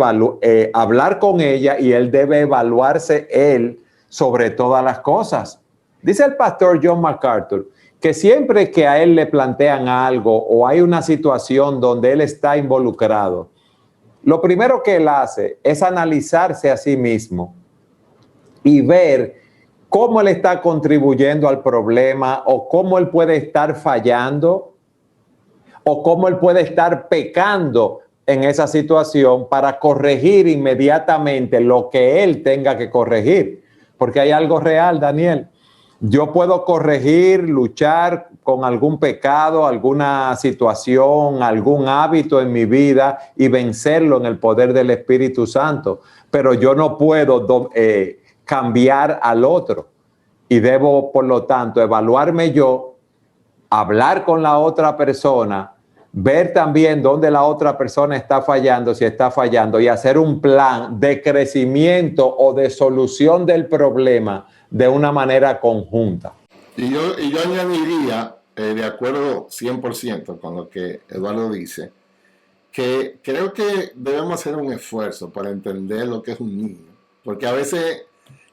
hablar con ella y él debe evaluarse él sobre todas las cosas. Dice el pastor John MacArthur que siempre que a él le plantean algo o hay una situación donde él está involucrado, lo primero que él hace es analizarse a sí mismo y ver cómo él está contribuyendo al problema o cómo él puede estar fallando o cómo él puede estar pecando en esa situación para corregir inmediatamente lo que él tenga que corregir. Porque hay algo real, Daniel. Yo puedo corregir, luchar con algún pecado, alguna situación, algún hábito en mi vida y vencerlo en el poder del Espíritu Santo. Pero yo no puedo cambiar al otro. Y debo, por lo tanto, evaluarme yo, hablar con la otra persona, ver también dónde la otra persona está fallando, si está fallando, y hacer un plan de crecimiento o de solución del problema de una manera conjunta. Y yo añadiría, de acuerdo 100% con lo que Eduardo dice, que creo que debemos hacer un esfuerzo para entender lo que es un niño. Porque a veces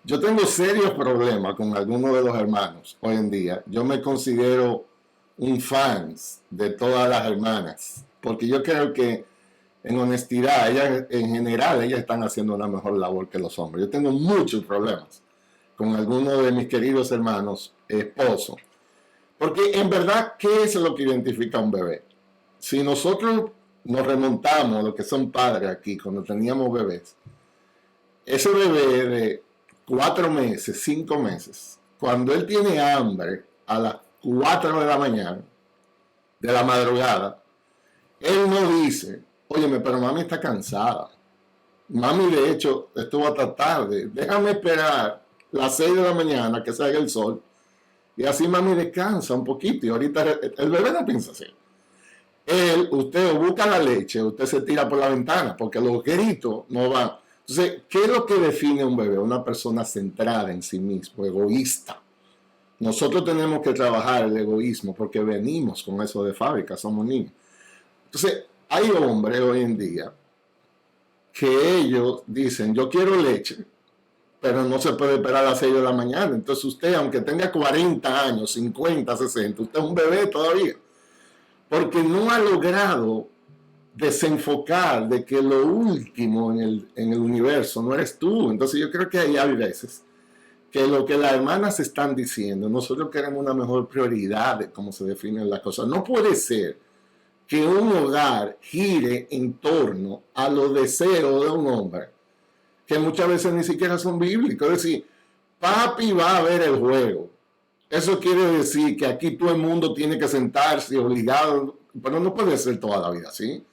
yo tengo serios problemas con algunos de los hermanos hoy en día. Yo me considero un fan de todas las hermanas, porque yo creo que en honestidad, ellas en general, ellas están haciendo una mejor labor que los hombres. Yo tengo muchos problemas con algunos de mis queridos hermanos, esposos, porque en verdad, ¿qué es lo que identifica a un bebé? Si nosotros nos remontamos a lo que son padres aquí, cuando teníamos bebés, ese bebé de 4 meses, 5 meses, cuando él tiene hambre a las 4 de la mañana, de la madrugada, él no dice, óyeme, pero mami está cansada. Mami, de hecho, estuvo hasta tarde. Déjame esperar las 6 de la mañana que salga el sol. Y así mami descansa un poquito. Y ahorita el bebé no piensa así. Usted busca la leche, usted se tira por la ventana, porque los gritos no van. Entonces, ¿qué es lo que define a un bebé? Una persona centrada en sí mismo, egoísta. Nosotros tenemos que trabajar el egoísmo porque venimos con eso de fábrica, somos niños. Entonces, hay hombres hoy en día que ellos dicen, yo quiero leche, pero no se puede esperar a las 6 de la mañana. Entonces usted, aunque tenga 40 años, 50, 60, usted es un bebé todavía, porque no ha logrado desenfocar de que lo último en el universo no eres tú. Entonces yo creo que hay veces que lo que las hermanas están diciendo, nosotros queremos una mejor prioridad de cómo se definen las cosas. No puede ser que un hogar gire en torno a los deseos de un hombre, que muchas veces ni siquiera son bíblicos. Es decir, papi va a ver el juego. Eso quiere decir que aquí todo el mundo tiene que sentarse obligado, pero no puede ser toda la vida así.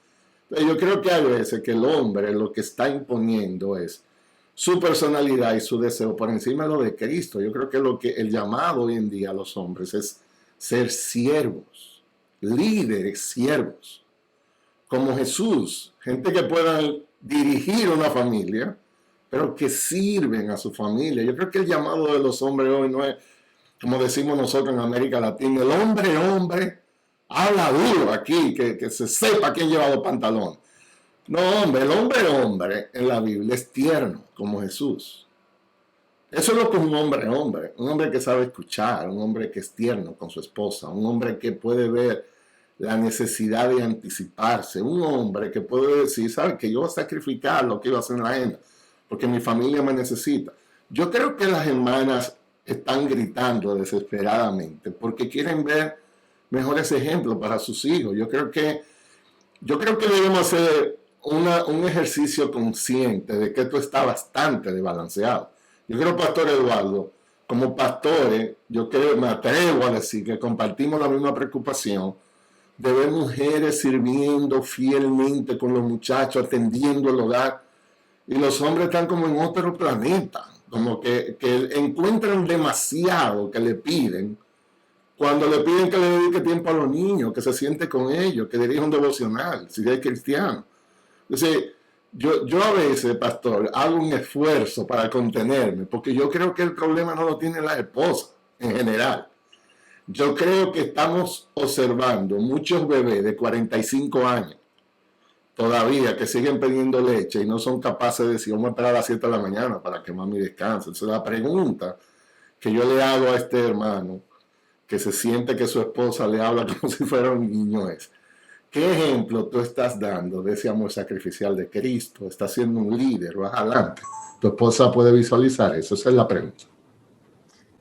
Entonces, yo creo que hay veces que el hombre lo que está imponiendo es su personalidad y su deseo por encima de lo de Cristo. Yo creo que lo que el llamado hoy en día a los hombres es ser siervos, líderes siervos, como Jesús, gente que puedan dirigir una familia, pero que sirven a su familia. Yo creo que el llamado de los hombres hoy no es, como decimos nosotros en América Latina, el hombre, habla duro aquí, que se sepa quién lleva los pantalones. No, hombre, el hombre en la Biblia es tierno, como Jesús. Eso es lo que es un hombre que sabe escuchar, un hombre que es tierno con su esposa, un hombre que puede ver la necesidad de anticiparse, un hombre que puede decir, ¿sabe? Que yo voy a sacrificar lo que iba a hacer en la agenda, porque mi familia me necesita. Yo creo que las hermanas están gritando desesperadamente porque quieren ver mejores ejemplos para sus hijos. Yo creo que debemos hacer un ejercicio consciente de que esto está bastante desbalanceado. Yo creo, Pastor Eduardo, como pastores, yo creo, me atrevo a decir que compartimos la misma preocupación de ver mujeres sirviendo fielmente con los muchachos, atendiendo el hogar, y los hombres están como en otro planeta. como que encuentran demasiado que le piden, cuando le piden que le dedique tiempo a los niños, que se siente con ellos, que dirija un devocional, si es cristiano. Entonces, yo a veces, pastor, hago un esfuerzo para contenerme, porque yo creo que el problema no lo tiene la esposa en general. Yo creo que estamos observando muchos bebés de 45 años todavía que siguen pidiendo leche y no son capaces de decir, vamos a esperar a las 7 de la mañana para que mami descanse. Entonces, la pregunta que yo le hago a este hermano, que se siente que su esposa le habla como si fuera un niño, es: ¿qué ejemplo tú estás dando de ese amor sacrificial de Cristo? ¿Estás siendo un líder? ¿Vas adelante? ¿Tu esposa puede visualizar eso? Esa es la pregunta.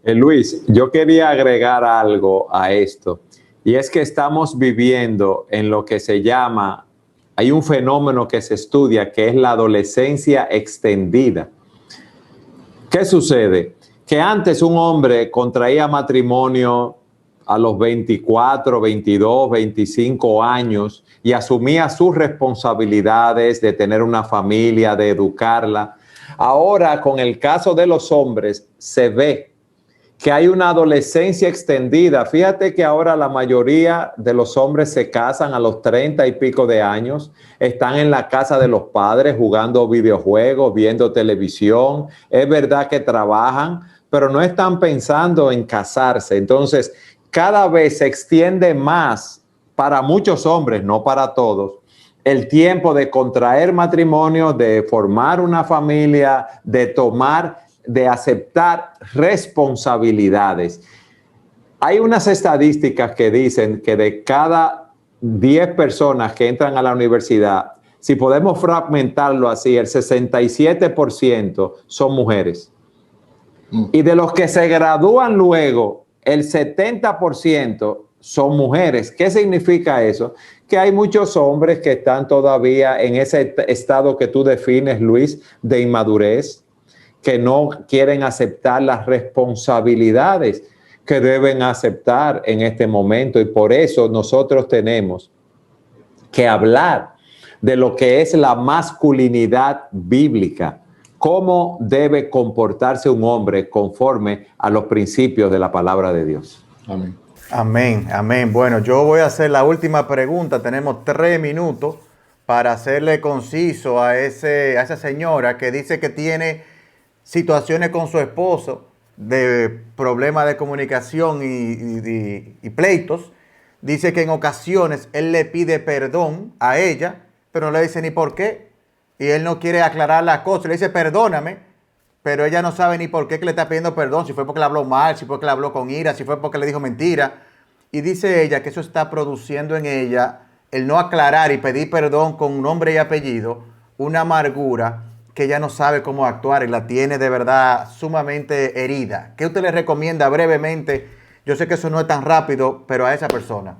Luis, yo quería agregar algo a esto, y es que estamos viviendo en lo que se llama, hay un fenómeno que se estudia, que es la adolescencia extendida. ¿Qué sucede? Que antes un hombre contraía matrimonio a los 24, 22, 25 años y asumía sus responsabilidades de tener una familia, de educarla. Ahora, con el caso de los hombres, se ve que hay una adolescencia extendida. Fíjate que ahora la mayoría de los hombres se casan a los 30 y pico de años, están en la casa de los padres jugando videojuegos, viendo televisión. Es verdad que trabajan, pero no están pensando en casarse. Entonces, cada vez se extiende más para muchos hombres, no para todos, el tiempo de contraer matrimonio, de formar una familia, de aceptar responsabilidades. Hay unas estadísticas que dicen que de cada 10 personas que entran a la universidad, si podemos fragmentarlo así, el 67% son mujeres. Y de los que se gradúan luego, el 70% son mujeres. ¿Qué significa eso? Que hay muchos hombres que están todavía en ese estado que tú defines, Luis, de inmadurez, que no quieren aceptar las responsabilidades que deben aceptar en este momento. Y por eso nosotros tenemos que hablar de lo que es la masculinidad bíblica, cómo debe comportarse un hombre conforme a los principios de la palabra de Dios. Amén. Amén, amén. Bueno, yo voy a hacer la última pregunta. Tenemos 3 minutos para hacerle conciso a esa señora que dice que tiene situaciones con su esposo de problemas de comunicación y pleitos. Dice que en ocasiones él le pide perdón a ella, pero no le dice ni por qué. Y él no quiere aclarar las cosas. Le dice perdóname, pero ella no sabe ni por qué que le está pidiendo perdón. Si fue porque le habló mal, si fue porque le habló con ira, si fue porque le dijo mentira. Y dice ella que eso está produciendo en ella, el no aclarar y pedir perdón con nombre y apellido, una amargura que ella no sabe cómo actuar y la tiene de verdad sumamente herida. ¿Qué usted le recomienda brevemente? Yo sé que eso no es tan rápido, pero a esa persona.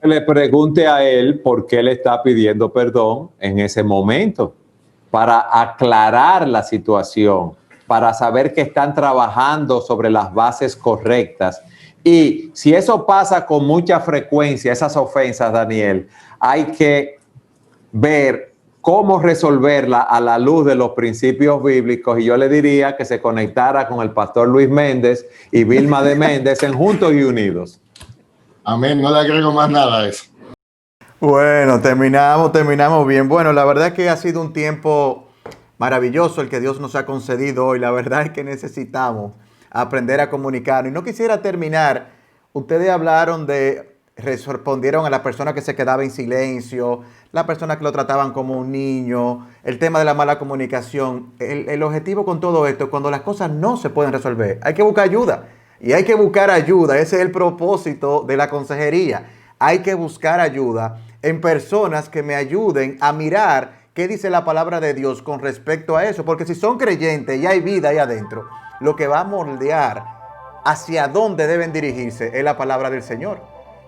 Le pregunte a él por qué le está pidiendo perdón en ese momento, para aclarar la situación, para saber que están trabajando sobre las bases correctas. Y si eso pasa con mucha frecuencia, esas ofensas, Daniel, hay que ver cómo resolverla a la luz de los principios bíblicos. Y yo le diría que se conectara con el pastor Luis Méndez y Vilma de Méndez en Juntos y Unidos. Amén, no le agrego más nada a eso. Bueno, terminamos bien. Bueno, la verdad es que ha sido un tiempo maravilloso el que Dios nos ha concedido hoy. La verdad es que necesitamos aprender a comunicar. Y no quisiera terminar. Ustedes respondieron a la persona que se quedaba en silencio, la persona que lo trataban como un niño, el tema de la mala comunicación. El objetivo con todo esto, cuando las cosas no se pueden resolver, hay que buscar ayuda. Y hay que buscar ayuda. Ese es el propósito de la consejería. Hay que buscar ayuda en personas que me ayuden a mirar qué dice la palabra de Dios con respecto a eso. Porque si son creyentes y hay vida ahí adentro, lo que va a moldear hacia dónde deben dirigirse es la palabra del Señor.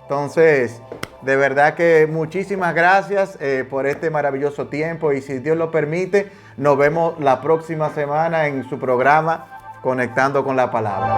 Entonces, de verdad que muchísimas gracias por este maravilloso tiempo. Y si Dios lo permite, nos vemos la próxima semana en su programa Conectando con la Palabra.